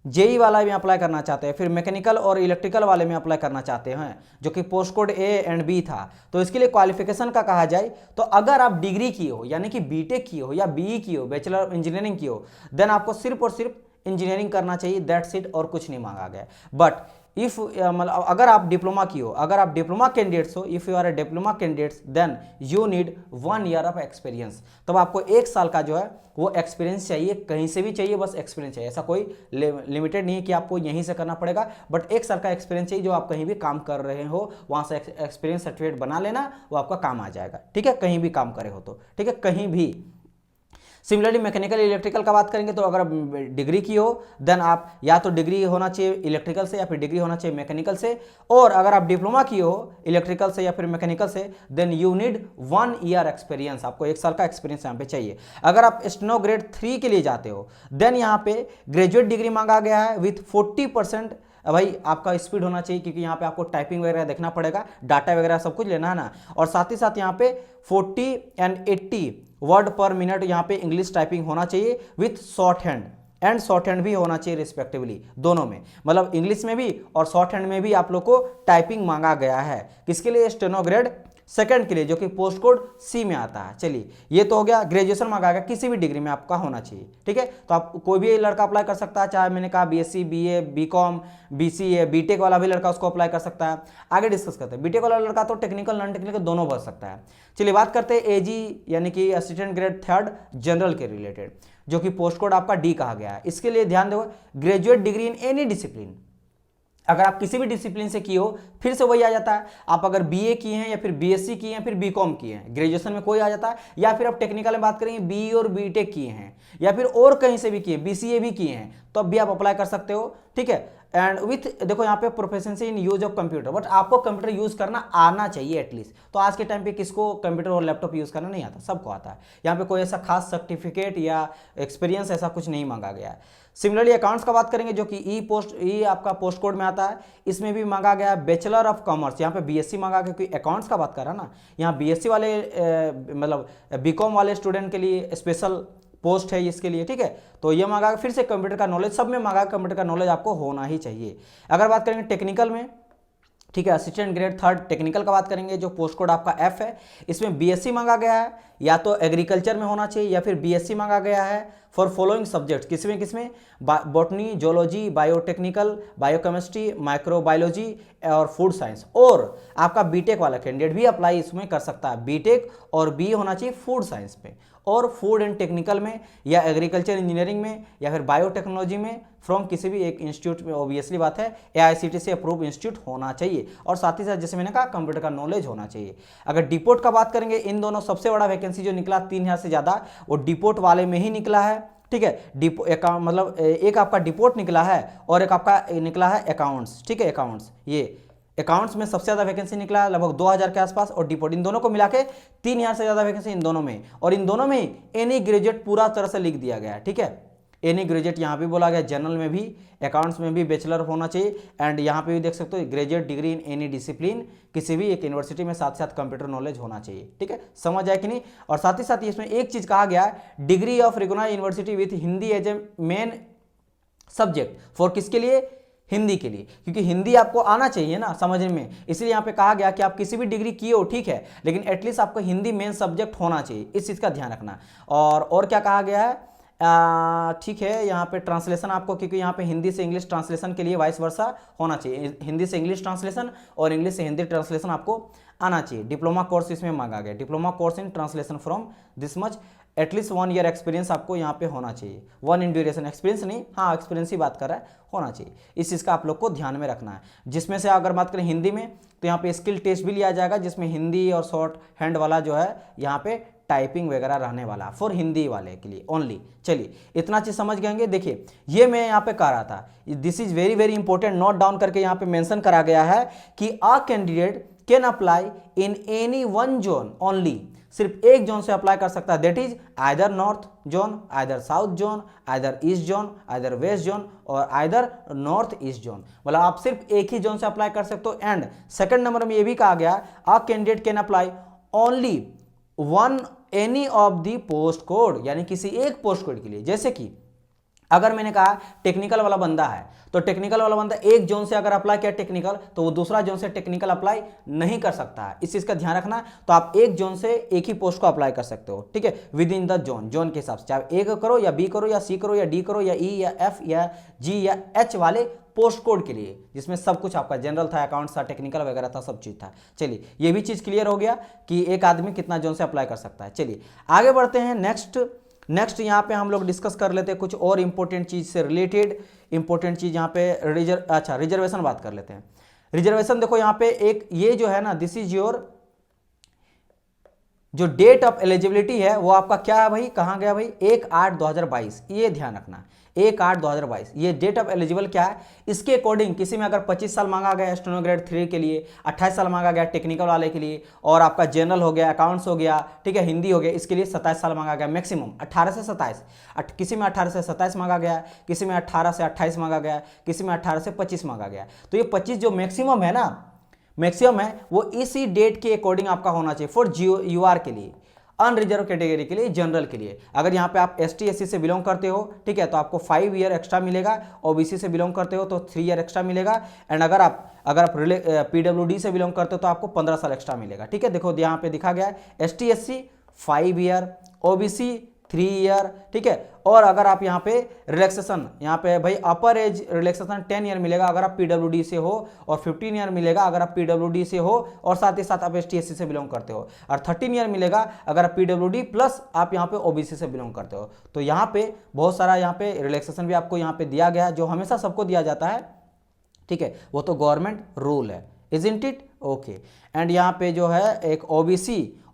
जेई वाला में अप्लाई करना चाहते हैं, फिर मैकेनिकल और इलेक्ट्रिकल वाले में अप्लाई करना चाहते हैं, जो कि post code A and B था, तो इसके लिए क्वालिफिकेशन का कहा जाए तो अगर आप डिग्री किए हो, यानी कि बीटेक किए हो या बीई किए हो, बैचलर ऑफ इंजीनियरिंग किए हो, देन आपको सिर्फ और सिर्फ इंजीनियरिंग करना चाहिए, दैट्स इट, और कुछ नहीं मांगा गया। बट इफ मतलब अगर आप डिप्लोमा की हो, अगर आप डिप्लोमा कैंडिडेट्स हो, if you are a diploma candidates, then you need 1 year of experience. तब आपको 1 साल का जो है वो एक्सपीरियंस चाहिए, कहीं से भी चाहिए, बस एक्सपीरियंस चाहिए। ऐसा कोई लिमिटेड नहीं है कि आपको यहीं से करना पड़ेगा, बट 1 साल का एक्सपीरियंस चाहिए। जो आप कहीं भी काम कर रहे हो वहां से एक्सपीरियंस सर्टिफिकेट बना लेना, वो आपका काम आ जाएगा, ठीक है, कहीं भी काम करे हो तो, ठीक है, कहीं भी। सिमिलरली मैकेनिकल इलेक्ट्रिकल का बात करेंगे तो अगर आप डिग्री की हो, देन आप या तो डिग्री होना चाहिए इलेक्ट्रिकल से या फिर डिग्री होना चाहिए मैकेनिकल से, और अगर आप डिप्लोमा की हो इलेक्ट्रिकल से या फिर मैकेनिकल से, then you need 1 year experience, आपको 1 साल का एक्सपीरियंस यहाँ पे चाहिए। अगर आप स्टेनो ग्रेड 3 के लिए जाते हो, देन यहाँ पे ग्रेजुएट डिग्री मांगा गया है विथ 40%। भाई आपका स्पीड होना चाहिए, क्योंकि यहाँ पे आपको टाइपिंग वगैरह देखना पड़ेगा, डाटा वगैरह सब कुछ लेना है ना, और साथ ही साथ यहाँ पे 40 एंड 80 वर्ड पर मिनट यहाँ पे इंग्लिश टाइपिंग होना चाहिए with short hand, and short hand भी होना चाहिए रिस्पेक्टिवली, दोनों में, मतलब इंग्लिश में भी और शॉर्ट हैंड में भी आप लोग को टाइपिंग मांगा गया है। किसके लिए? स्टेनो ग्रेड सेकंड के लिए, जो कि पोस्ट कोड सी में आता है। चलिए ये तो हो गया, ग्रेजुएशन मांगा गया, किसी भी डिग्री में आपका होना चाहिए, ठीक है। तो आप कोई भी लड़का अप्लाई कर सकता है, चाहे मैंने कहा BSc, BA, BCom, BCA, BTech वाला भी लड़का उसको अप्लाई कर सकता है। आगे डिस्कस करते हैं। बीटेक वाला लड़का तो टेक्निकल नॉन टेक्निकल दोनों भर सकता है। चलिए बात करते हैं एजी यानी कि असिस्टेंट ग्रेड 3 जनरल के रिलेटेड, जो कि पोस्ट कोड आपका डी कहा गया है। इसके लिए ध्यान दो, graduate degree in any discipline, अगर आप किसी भी डिसिप्लिन से किए हो फिर से वही आ जाता है। आप अगर बीए किए हैं या फिर बीएससी किए हैं, फिर बीकॉम किए हैं, ग्रेजुएशन में कोई आ जाता है, या फिर आप टेक्निकल में बात करेंगे बीई और बीटेक किए हैं, या फिर और कहीं से भी किए, बीसीए भी किए हैं, तो अब भी आप अप्लाई कर सकते हो, ठीक है। एंड विथ देखो यहाँ पे proficiency in use of computer, but आपको कंप्यूटर यूज करना आना चाहिए एटलीस्ट। तो आज के टाइम पे किसको कंप्यूटर और लैपटॉप यूज करना नहीं आता, सबको आता है। यहाँ पे कोई ऐसा खास सर्टिफिकेट या एक्सपीरियंस ऐसा कुछ नहीं मांगा गया है। सिमिलरली अकाउंट्स का बात करेंगे जो कि ई आपका पोस्ट कोड में आता है, इसमें भी मांगा गया है बैचलर ऑफ कॉमर्स, यहाँ पे बीएससी मांगा गया क्योंकि अकाउंट्स का बात कर रहा है ना, यहाँ बीएससी वाले मतलब बीकॉम वाले स्टूडेंट के लिए स्पेशल पोस्ट है इसके लिए, ठीक है। तो ये मांगा, फिर से कंप्यूटर का नॉलेज सब में मांगा, कंप्यूटर का नॉलेज आपको होना ही चाहिए। अगर बात करेंगे टेक्निकल में, ठीक है, असिस्टेंट ग्रेड 3 टेक्निकल का बात करेंगे जो पोस्ट कोड आपका एफ है, इसमें बीएससी मांगा गया है, या तो एग्रीकल्चर में होना चाहिए या फिर बीएससी मांगा गया है फॉर फॉलोइंग सब्जेक्ट, किसमें botany, zoology, biotechnical, biochemistry, microbiology और फूड साइंस। और आपका बीटेक वाला कैंडिडेट भी अप्लाई इसमें कर सकता है, बीटेक और बी होना चाहिए फूड साइंस में, और फूड एंड टेक्निकल में या एग्रीकल्चर इंजीनियरिंग में या फिर बायोटेक्नोलॉजी में फ्रॉम किसी भी एक इंस्टीट्यूट में, ऑब्वियसली बात है एआईसीटी से अप्रूव इंस्टीट्यूट होना चाहिए, और साथ ही साथ जैसे मैंने कहा कंप्यूटर का नॉलेज होना चाहिए। अगर डिपोट का बात करेंगे, इन दोनों सबसे बड़ा वैकेंसी जो निकला 3000 से ज़्यादा वो डिपोट वाले में ही निकला है, ठीक है। मतलब एक आपका डिपोट निकला है और एक आपका निकला है अकाउंट्स, ठीक है। अकाउंट्स, ये अकाउंट्स में सबसे ज़्यादा वैकेंसी निकला है लगभग 2000 के आसपास, और डिपोट, इन दोनों को मिला के 3000 से ज़्यादा वैकेंसी इन दोनों में, और इन दोनों में एनी ग्रेजुएट पूरा तरह से लिख दिया गया है, ठीक है। एनी ग्रेजुएट यहाँ भी बोला गया, जनरल में भी, अकाउंट्स में भी बैचलर होना चाहिए, एंड यहाँ पे भी देख सकते हो graduate degree in any discipline, किसी भी एक यूनिवर्सिटी में, साथ साथ कंप्यूटर नॉलेज होना चाहिए, ठीक है। समझ आए कि नहीं। और साथ ही साथ इसमें एक चीज कहा गया है, degree of recognised university with Hindi as a main subject for किसके लिए, हिंदी के लिए, क्योंकि हिंदी आपको आना चाहिए ना समझने में, इसलिए यहाँ पे कहा गया कि आप किसी भी डिग्री किए हो ठीक है, लेकिन एटलीस्ट आपको हिंदी मेन सब्जेक्ट होना चाहिए, इस चीज़ का ध्यान रखना। और क्या कहा गया है, ठीक है, यहाँ पे ट्रांसलेशन आपको, क्योंकि यहाँ पे हिंदी से इंग्लिश ट्रांसलेशन के लिए वाइस वर्सा होना चाहिए, हिंदी से इंग्लिश ट्रांसलेशन और इंग्लिश से हिंदी ट्रांसलेशन आपको आना चाहिए। डिप्लोमा कोर्स इसमें मांगा गया, diploma course in translation from this much, at least 1 year experience आपको यहाँ पे होना चाहिए, 1 इन ड्यूरेशन, एक्सपीरियंस नहीं, हाँ एक्सपीरियंस ही बात कर रहा है, होना चाहिए। इस चीज़ का आप लोग को ध्यान में रखना है। जिसमें से अगर बात करें हिंदी में, तो यहाँ पे स्किल टेस्ट भी लिया जाएगा, जिसमें हिंदी और शॉर्ट हैंड वाला जो है यहाँ पे टाइपिंग वगैरह रहने वाला फॉर हिंदी वाले के लिए ओनली। चलिए इतना चीज समझ गएंगे। देखिए ये मैं यहाँ पे कह रहा था, this is very very important, note down करके यहाँ पे मेंशन करा गया है कि a candidate can apply in any one zone only, सिर्फ एक जोन से अप्लाई कर सकता है, that is either north zone, either south zone, either east zone, either west zone और आइदर नॉर्थ ईस्ट जोन, मतलब आप सिर्फ एक ही जोन से अप्लाई कर सकते हो। एंड सेकंड नंबर में ये भी कहा गया a candidate can apply only one any of the post code, यानी किसी एक पोस्ट कोड के लिए। जैसे कि अगर मैंने कहा टेक्निकल वाला बंदा है, तो टेक्निकल वाला बंदा एक जोन से अगर अप्लाई किया टेक्निकल, तो वो दूसरा जोन से टेक्निकल अप्लाई नहीं कर सकता है, इस चीज का ध्यान रखना। तो आप एक जोन से एक ही पोस्ट को अप्लाई कर सकते हो, ठीक है, विद इन द जोन के हिसाब से, चाहे ए करो या बी करो या सी करो या डी करो या ई या एफ या जी या एच वाले पोस्ट कोड के लिए, जिसमें सब कुछ आपका जनरल था, अकाउंट्स था, टेक्निकल वगैरह था, सब चीज था। चलिए ये भी चीज क्लियर हो गया कि एक आदमी कितना जोन से अप्लाई कर सकता है। चलिए आगे बढ़ते हैं। नेक्स्ट यहाँ पे हम लोग डिस्कस कर लेते हैं कुछ और इंपॉर्टेंट चीज से रिलेटेड, इंपॉर्टेंट चीज यहाँ पे रिजर्वेशन बात कर लेते हैं। रिजर्वेशन देखो यहाँ पे एक ये जो है ना, दिस इज योर जो डेट ऑफ एलिजिबिलिटी है वो आपका क्या है भाई, कहाँ गया भाई, 1/8/2022, ये ध्यान रखना, 1/8/2022 ये डेट ऑफ एलिजिबल क्या है। इसके अकॉर्डिंग किसी में अगर 25 साल मांगा गया स्टेनो ग्रेड 3 के लिए, 28 साल मांगा गया टेक्निकल वाले के लिए, और आपका जनरल हो गया, अकाउंट्स हो गया, ठीक है, हिंदी हो गया, इसके लिए 27 साल मांगा गया मैक्सिमम, 18 से 27, किसी में 18 से 27 मांगा गया, किसी में 18 से 28 मांगा गया, किसी में 18 से 25 मांगा गया। तो ये 25 जो मैक्सिमम है ना, मैक्सिमम है वो इसी डेट के अकॉर्डिंग आपका होना चाहिए फॉर यूआर के लिए, अनरिजर्व कैटेगरी के लिए, जनरल के लिए। अगर यहाँ पे आप एसटी एससी से बिलोंग करते हो, ठीक है, तो आपको 5 ईयर एक्स्ट्रा मिलेगा, ओबीसी से बिलोंग करते हो तो 3 ईयर एक्स्ट्रा मिलेगा, एंड अगर आप पीडब्ल्यूडी से बिलोंग करते हो तो आपको 15 साल एक्स्ट्रा मिलेगा, ठीक है। देखो यहाँ पे दिखा गया है ST SC 5 year, OBC 3 year, ठीक है, और अगर आप यहाँ पे रिलैक्सेशन, यहाँ पे भाई अपर एज रिलैक्सेशन 10 ईयर मिलेगा अगर आप पीडब्ल्यूडी से हो, और 15 ईयर मिलेगा अगर आप पीडब्ल्यूडी से हो और साथ ही साथ आप एसटीएससी से बिलोंग करते हो, और 13 ईयर मिलेगा अगर आप पीडब्ल्यूडी प्लस आप यहाँ पे ओबीसी से बिलोंग करते हो। तो यहाँ पे बहुत सारा यहाँ पे रिलैक्सेशन भी आपको यहाँ पे दिया गया है, जो हमेशा सबको दिया जाता है, ठीक है, वो तो गवर्नमेंट रूल है, इजंट इट, ओके। एंड यहाँ पे जो है एक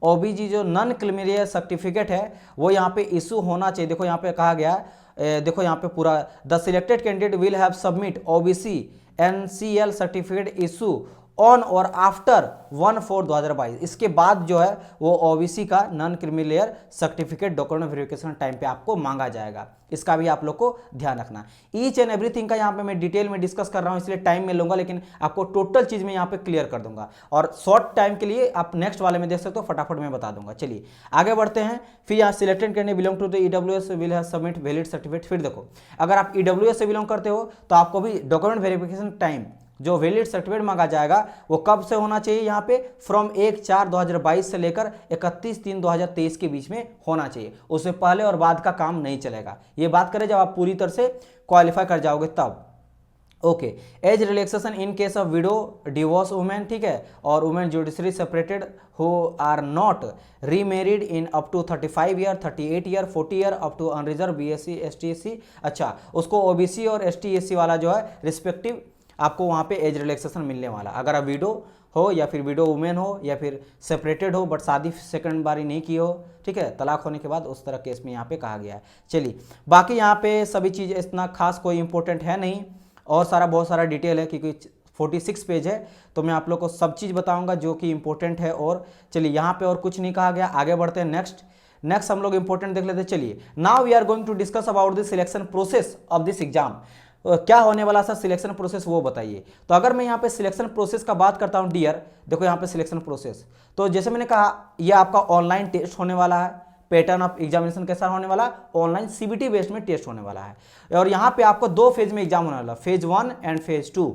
ओबीसी जो नॉन क्रिमिनल सर्टिफिकेट है वो यहाँ पे इशू होना चाहिए। देखो यहाँ पे कहा गया देखो यहाँ पे पूरा, the selected candidate will have submit OBC NCL certificate issue on और आफ्टर 1/4/2022। इसके बाद जो है वो ओबीसी का non creamy layer certificate document verification time पे आपको मांगा जाएगा। इसका भी आप लोग को ध्यान रखना। ईच एंड एवरीथिंग का यहाँ पे मैं डिटेल में डिस्कस कर रहा हूँ, इसलिए टाइम में लूंगा, लेकिन आपको टोटल चीज में यहाँ पे क्लियर कर दूंगा और शॉर्ट टाइम के लिए आप नेक्स्ट वाले में देख सकते हो, फटाफट मैं बता दूंगा। चलिए आगे बढ़ते हैं। फिर यहाँ selected candidate belong to the EWS will have submit valid certificate. फिर देखो, अगर आप ईडब्ल्यूएस से बिलोंग करते हो तो आपको भी डॉक्यूमेंट वेरिफिकेशन टाइम जो वैलिड सर्टिफिकेट मांगा जाएगा वो कब से होना चाहिए, यहाँ पे फ्रॉम 1/4/2022 से लेकर 31/3/2023 के बीच में होना चाहिए। उससे पहले और बाद का काम नहीं चलेगा। ये बात करें जब आप पूरी तरह से क्वालिफाई कर जाओगे तब। Okay, as relaxation in case of widow divorce women, ठीक है, और women judiciary separated who are not remarried in up to 35 year, 38 year, 40 year up to unreserved BSC ST SC. अच्छा, उसको ओबीसी और एसटी एससी वाला जो है respective आपको वहाँ पे एज रिलैक्सेशन मिलने वाला। अगर आप विडो हो या फिर विडो वुमेन हो या फिर सेपरेटेड हो बट शादी सेकंड बारी नहीं की हो, ठीक है, तलाक होने के बाद, उस तरह केस में यहाँ पे कहा गया है। चलिए बाकी यहाँ पे सभी चीज़ इतना खास कोई इंपॉर्टेंट है नहीं, और बहुत सारा डिटेल है क्योंकि 46 पेज है, तो मैं आप लोग को सब चीज़ बताऊँगा जो कि इंपॉर्टेंट है। और चलिए यहाँ पे और कुछ नहीं कहा गया, आगे बढ़ते हैं। नेक्स्ट हम लोग इंपॉर्टेंट देख लेते हैं। चलिए, now we are going to discuss about the selection process of this exam. क्या होने वाला सर सिलेक्शन प्रोसेस, वो बताइए। तो अगर मैं यहाँ पे सिलेक्शन प्रोसेस का बात करता हूँ डियर, देखो यहाँ पे सिलेक्शन प्रोसेस, तो जैसे मैंने कहा ये आपका ऑनलाइन टेस्ट होने वाला है। पैटर्न ऑफ एग्जामिनेशन कैसा होने वाला, ऑनलाइन सीबीटी बेस्ड में टेस्ट होने वाला है। और यहाँ पे आपको 2 फेज में एग्जाम होने वाला, फेज 1 एंड फेज 2,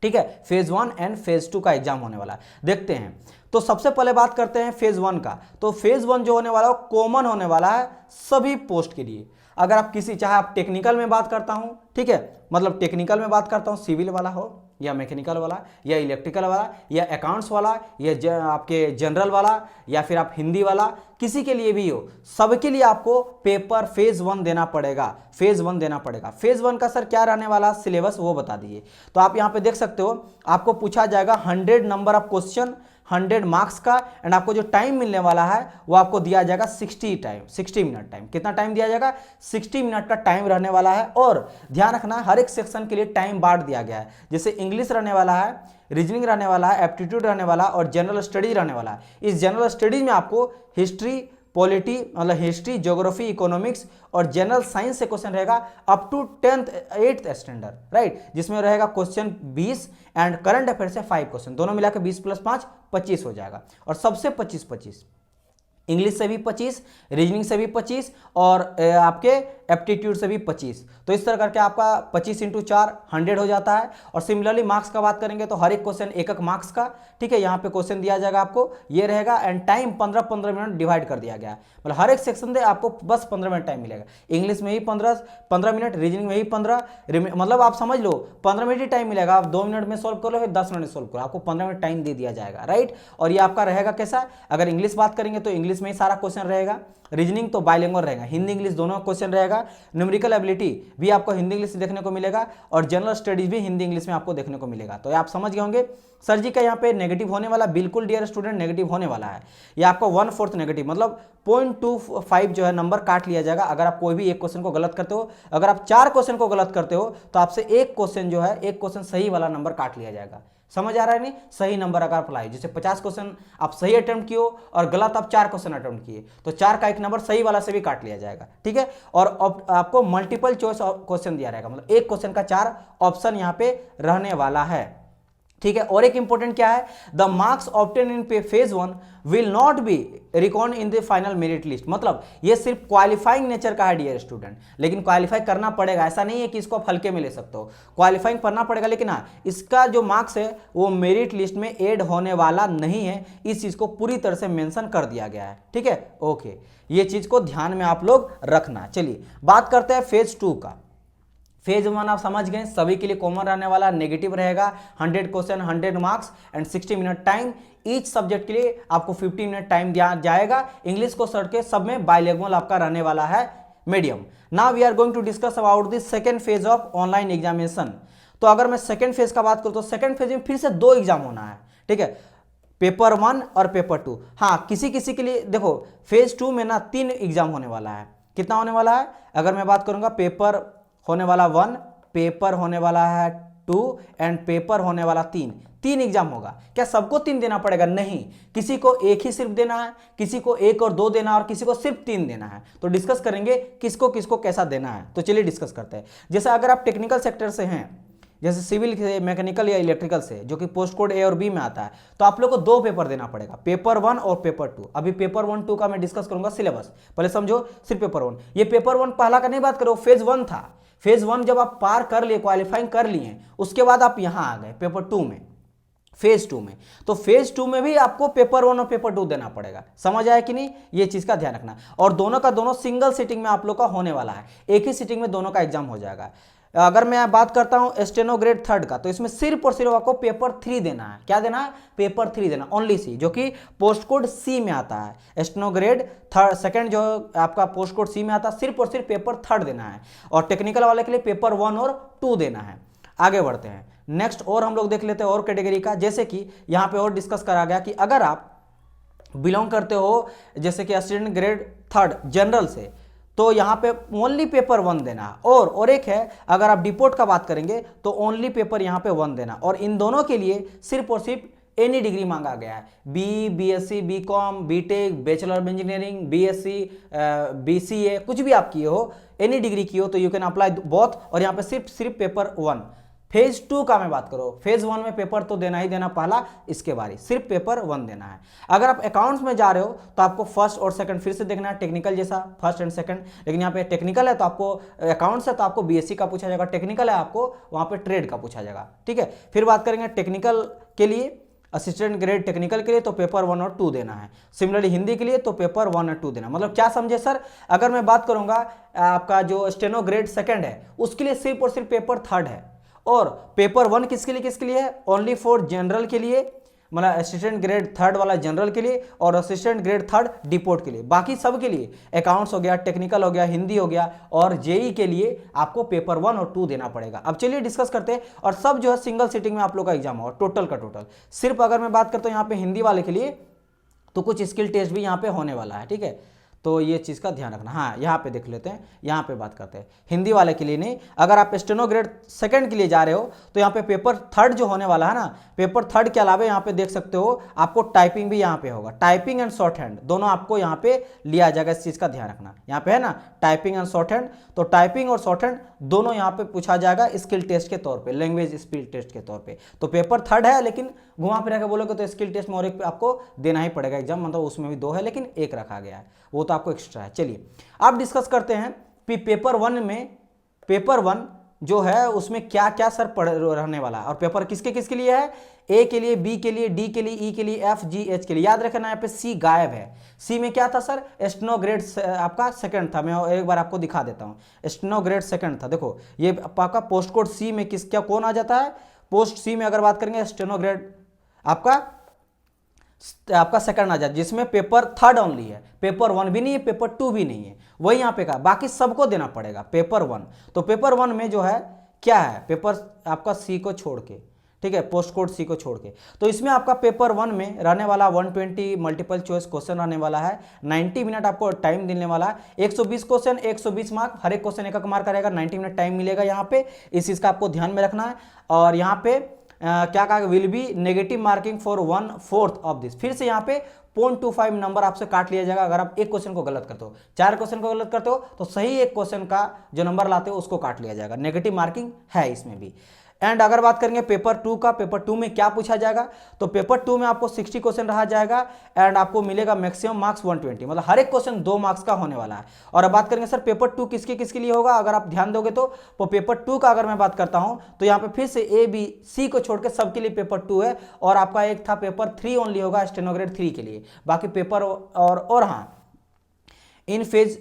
ठीक है, फेज 1 एंड फेज 2 का एग्जाम होने वाला है। देखते हैं, तो सबसे पहले बात करते हैं फेज 1 का। तो फेज 1 जो होने वाला है कॉमन होने वाला है सभी पोस्ट के लिए। अगर आप किसी, चाहे आप टेक्निकल में बात करता हूं, ठीक है, मतलब टेक्निकल में बात करता हूं, सिविल वाला हो या मैकेनिकल वाला या इलेक्ट्रिकल वाला या अकाउंट्स वाला या आपके जनरल वाला या फिर आप हिंदी वाला, किसी के लिए भी हो, सबके लिए आपको पेपर फेज 1 देना पड़ेगा। फेज 1 देना पड़ेगा। फेज 1 का सर क्या रहने वाला सिलेबस वो बता दीजिए। तो आप यहाँ पे देख सकते हो, आपको पूछा जाएगा 100 नंबर ऑफ क्वेश्चन, 100 मार्क्स का, एंड आपको जो टाइम मिलने वाला है वो आपको दिया जाएगा 60 मिनट टाइम। कितना टाइम दिया जाएगा, 60 मिनट का टाइम रहने वाला है। और ध्यान रखना, हर एक सेक्शन के लिए टाइम बांट दिया गया है। जैसे इंग्लिश रहने वाला है, रीजनिंग रहने वाला है, एप्टीट्यूड रहने वाला और जनरल स्टडीज रहने वाला है। इस जनरल स्टडीज में आपको हिस्ट्री, पॉलिटी मतलब हिस्ट्री, ज्योग्राफी, इकोनॉमिक्स और जनरल साइंस से क्वेश्चन रहेगा अप टू 8th स्टैंडर्ड, राइट, जिसमें रहेगा क्वेश्चन 20 एंड करंट अफेयर से 5 क्वेश्चन, दोनों मिलाकर 20 + 5 25 हो जाएगा। और सबसे 25 इंग्लिश से भी 25, रीजनिंग से भी 25 और आपके एप्टीट्यूड से भी 25। तो इस तरह करके आपका 25 × 4 100 हो जाता है। और सिमिलरली मार्क्स का बात करेंगे तो हर एक क्वेश्चन 1 मार्क्स का, ठीक है, यहाँ पे क्वेश्चन दिया जाएगा आपको, ये रहेगा। एंड टाइम 15-15 मिनट डिवाइड कर दिया गया है, मतलब हर एक सेक्शन से आपको बस 15 मिनट टाइम मिलेगा। इंग्लिश में ही 15 मिनट, रीजनिंग में ही 15, मतलब आप समझ लो 15 मिनट ही टाइम मिलेगा। आप 2 मिनट में सोल्व कर लो, फिर 10 मिनट में सोल्व करो, आपको 15 मिनट टाइम दे दिया जाएगा, राइट। और ये आपका रहेगा कैसा, अगर इंग्लिश बात करेंगे तो इंग्लिश में ही सारा क्वेश्चन रहेगा, रीजनिंग तो बाइलिंगुअल रहेगा, हिंदी इंग्लिश दोनों क्वेश्चन रहेगा, न्यूमेरिकल एबिलिटी भी आपको हिंदी इंग्लिश देखने को मिलेगा और जनरल स्टडीज भी हिंदी इंग्लिश में आपको देखने को मिलेगा। तो आप समझ गए होंगे सर जी का यहाँ पे नेगेटिव होने वाला, बिल्कुल डियर स्टूडेंट नेगेटिव होने वाला है। ये आपका 1/4 नेगेटिव, मतलब 0.25 जो है नंबर काट लिया जाएगा अगर आप कोई भी एक क्वेश्चन को गलत करते हो। अगर आप 4 क्वेश्चन को गलत करते हो तो आपसे एक क्वेश्चन जो है, एक क्वेश्चन सही वाला नंबर काट लिया जाएगा। समझ आ रहा है नहीं, सही नंबर अगर अप्लाई, जैसे 50 क्वेश्चन आप सही अटेम्प्ट किए और गलत आप 4 क्वेश्चन अटेम्प्ट किए तो 4 का एक नंबर सही वाला से भी काट लिया जाएगा, ठीक है। और आपको मल्टीपल चॉइस क्वेश्चन दिया रहेगा, मतलब एक क्वेश्चन का 4 ऑप्शन यहाँ पे रहने वाला है, ठीक है। और एक इंपॉर्टेंट क्या है, the marks obtain in phase 1 will not be record in the final merit list. मतलब ये सिर्फ क्वालिफाइंग नेचर का है डियर स्टूडेंट, लेकिन क्वालिफाई करना पड़ेगा, ऐसा नहीं है कि इसको आप हल्के में ले सकते हो, क्वालिफाइंग करना पड़ेगा। लेकिन हाँ, इसका जो मार्क्स है वो मेरिट लिस्ट में ऐड होने वाला नहीं है, इस चीज को पूरी तरह से मेंशन कर दिया गया है, ठीक है। ओके, ये चीज को ध्यान में आप लोग रखना। चलिए बात करते हैं फेज 2 का। फेज 1 आप समझ गए, सभी के लिए कॉमन रहने वाला, नेगेटिव रहेगा, 100 question 100 marks and 60 minute time. Each subject के लिए आपको 50 मिनट टाइम दिया जाएगा। इंग्लिश को सर के सब में बाइलिंगुअल आपका रहने वाला है, medium. Now we are going to discuss about the second phase of online examination. तो अगर मैं सेकंड फेज का बात करूं तो सेकंड फेज में फिर से 2 एग्जाम होना है, ठीक है, पेपर 1 और पेपर 2। हाँ, किसी किसी के लिए देखो फेज 2 में ना 3 एग्जाम होने वाला है, कितना होने वाला है, अगर मैं बात करूंगा पेपर होने वाला 1, पेपर होने वाला है 2 एंड पेपर होने वाला 3, 3 एग्जाम होगा। क्या सबको 3 देना पड़ेगा? नहीं, किसी को एक ही सिर्फ देना है, किसी को 1 और 2 देना है और किसी को सिर्फ 3 देना है। तो डिस्कस करेंगे किसको किसको कैसा देना है। तो चलिए डिस्कस करते हैं। जैसे अगर आप टेक्निकल सेक्टर से हैं, जैसे सिविल से, मैकेनिकल या इलेक्ट्रिकल से, जो कि पोस्ट कोड ए और बी में आता है, तो आप लोग को 2 पेपर देना पड़ेगा, पेपर 1 और पेपर 2। अभी पेपर 1 2 का मैं डिस्कस करूंगा सिलेबस, पहले समझो सिर्फ पेपर 1। ये पेपर 1 पहला का नहीं बात करो, फेज 1 था। फेज 1 जब आप पार कर लिए, क्वालिफाइंग कर लिए, उसके बाद आप यहां आ गए पेपर 2 में, फेज 2 में। तो फेज 2 में भी आपको पेपर 1 और पेपर 2 देना पड़ेगा। समझ आया कि नहीं? ये चीज का ध्यान रखना। और दोनों का दोनों सिंगल सीटिंग में आप लोग का होने वाला है, एक ही सीटिंग में दोनों का एग्जाम हो जाएगा। अगर मैं बात करता हूं स्टेनो ग्रेड 3 का, तो इसमें सिर्फ और सिर्फ आपको पेपर 3 देना है। क्या देना है? पेपर 3 देना, ओनली सी, जो कि पोस्ट कोड सी में आता है। स्टेनो ग्रेड 2 जो आपका पोस्ट कोड सी में आता है, सिर्फ और सिर्फ पेपर 3 देना है। और टेक्निकल वाले के लिए पेपर 1 और 2 देना है। आगे बढ़ते हैं नेक्स्ट, और हम लोग देख लेते हैं और कैटेगरी का। जैसे कि यहाँ पे और डिस्कस करा गया कि अगर आप बिलोंग करते हो जैसे कि असिस्टेंट ग्रेड 3 जनरल से, तो यहाँ पे ओनली पेपर 1 देना। और एक है, अगर आप डिपोर्ट का बात करेंगे तो ओनली पेपर यहाँ पे 1 देना। और इन दोनों के लिए सिर्फ और सिर्फ एनी डिग्री मांगा गया है, BSc, BCom, BTech, bachelor of engineering, BSc, BCA, कुछ भी आप किए हो, एनी डिग्री की हो, तो यू कैन अप्लाई बोथ। और यहाँ पे सिर्फ पेपर 1। फेज 2 का मैं बात करूं, फेज 1 में पेपर तो देना ही देना पहला, इसके बारी सिर्फ पेपर 1 देना है। अगर आप अकाउंट्स में जा रहे हो तो आपको फर्स्ट और सेकंड फिर से देखना है, टेक्निकल जैसा फर्स्ट एंड सेकंड। लेकिन यहाँ पे टेक्निकल है तो आपको, अकाउंट्स है तो आपको बीएससी का पूछा जाएगा, टेक्निकल है आपको वहां पे ट्रेड का पूछा जाएगा। ठीक है, फिर बात करेंगे टेक्निकल के लिए, असिस्टेंट ग्रेड टेक्निकल के लिए तो पेपर 1 और 2 देना है। सिमिलरली हिंदी के लिए तो पेपर 1 और 2 देना। मतलब क्या समझे सर? अगर मैं बात करूंगा आपका जो स्टेनो ग्रेड 2 है, उसके लिए सिर्फ और सिर्फ पेपर 3 है। और पेपर 1 किसके लिए है? ओनली फॉर जनरल के लिए, मतलब असिस्टेंट ग्रेड 3 वाला जनरल के लिए, और असिस्टेंट ग्रेड 3 डिपोर्ट के लिए। बाकी सब के लिए, अकाउंट्स हो गया, टेक्निकल हो गया, हिंदी हो गया, और जेई के लिए आपको पेपर 1 और 2 देना पड़ेगा। अब चलिए डिस्कस करते हैं। और सब जो है सिंगल सीटिंग में आप लोग का एग्जाम होगा, टोटल का टोटल। सिर्फ अगर मैं बात करता हूँ यहाँ पे हिंदी वाले के लिए, तो कुछ स्किल टेस्ट भी यहाँ पे होने वाला है। ठीक है, तो ये चीज़ का ध्यान रखना। हाँ, यहाँ पे देख लेते हैं, यहाँ पे बात करते हैं हिंदी वाले के लिए नहीं। अगर आप स्टेनो ग्रेड 2 के लिए जा रहे हो तो यहाँ पे पेपर 3 जो होने वाला है ना, पेपर 3 के अलावा यहाँ पे देख सकते हो आपको टाइपिंग भी यहाँ पे होगा। टाइपिंग एंड शॉर्ट हैंड दोनों आपको यहाँ पे लिया जाएगा, इस चीज़ का ध्यान रखना। यहाँ पे है ना टाइपिंग एंड शॉर्ट हैंड, तो टाइपिंग और शॉर्ट हैंड दोनों यहाँ पे पूछा जाएगा स्किल टेस्ट के तौर पे, लैंग्वेज स्किल टेस्ट के तौर पे। तो पेपर 3 है, लेकिन घुमा फिरा के बोलोगे तो स्किल टेस्ट में और एक आपको देना ही पड़ेगा एग्जाम, मतलब उसमें भी 2 है लेकिन 1 रखा गया है, वो तो आपको एक्स्ट्रा है। चलिए अब डिस्कस करते हैं पेपर 1 में, पेपर 1 जो है उसमें क्या क्या सर पढ़ रहने वाला है, और पेपर किसके किसके लिए है? ए के लिए, बी के लिए, डी के लिए, ई के लिए, एफ, जी, एच के लिए। याद रखना, यहाँ पे सी गायब है। सी में क्या था सर? स्टेनो ग्रेड आपका 2 था। मैं एक बार आपको दिखा देता हूँ, स्टेनो ग्रेड 2 था। देखो ये आपका पोस्ट कोड सी में किस क्या कौन आ जाता है? पोस्ट सी में अगर बात करेंगे स्टेनो ग्रेड आपका 2 आ जाए, जिसमें पेपर 3 ओनली है, पेपर 1 भी नहीं है, पेपर 2 भी नहीं है, वही यहाँ पे का, बाकी सबको देना पड़ेगा पेपर 1। तो पेपर 1 में जो है क्या है, पेपर आपका सी को छोड़ के, ठीक है, पोस्ट कोड सी को छोड़ के, तो इसमें आपका पेपर 1 में रहने वाला 120 मल्टीपल चॉइस क्वेश्चन रहने वाला है। 90 मिनट आपको टाइम देने वाला है। 120 क्वेश्चन, 120 मार्क, हर एक क्वेश्चन एक मार्क करेगा, 90 मिनट टाइम मिलेगा यहाँ पे, इस चीज़ का आपको ध्यान में रखना है। और यहाँ पे क्या कहा, will be negative marking for 1/4 of this. फिर से यहाँ पे 0.25 नंबर आपसे काट लिया जाएगा अगर आप एक क्वेश्चन को गलत करते हो। 4 क्वेश्चन को गलत करते हो तो सही एक क्वेश्चन का जो नंबर लाते हो उसको काट लिया जाएगा। नेगेटिव मार्किंग है इसमें भी। एंड अगर बात करेंगे पेपर 2 का, पेपर 2 में क्या पूछा जाएगा, तो पेपर 2 में आपको 60 क्वेश्चन रहा जाएगा एंड आपको मिलेगा मैक्सिमम मार्क्स 120, मतलब हर एक क्वेश्चन 2 मार्क्स का होने वाला है। और अब बात करेंगे सर पेपर 2 किसके किसके लिए होगा, अगर आप ध्यान दोगे तो पेपर 2 का अगर मैं बात करता हूं तो यहाँ पे फिर से ए बी सी को छोड़ के सबके लिए पेपर 2 है। और आपका एक था पेपर 3 ओनली होगा स्टेनो ग्रेड 3 के लिए, बाकी पेपर और हाँ इन फेज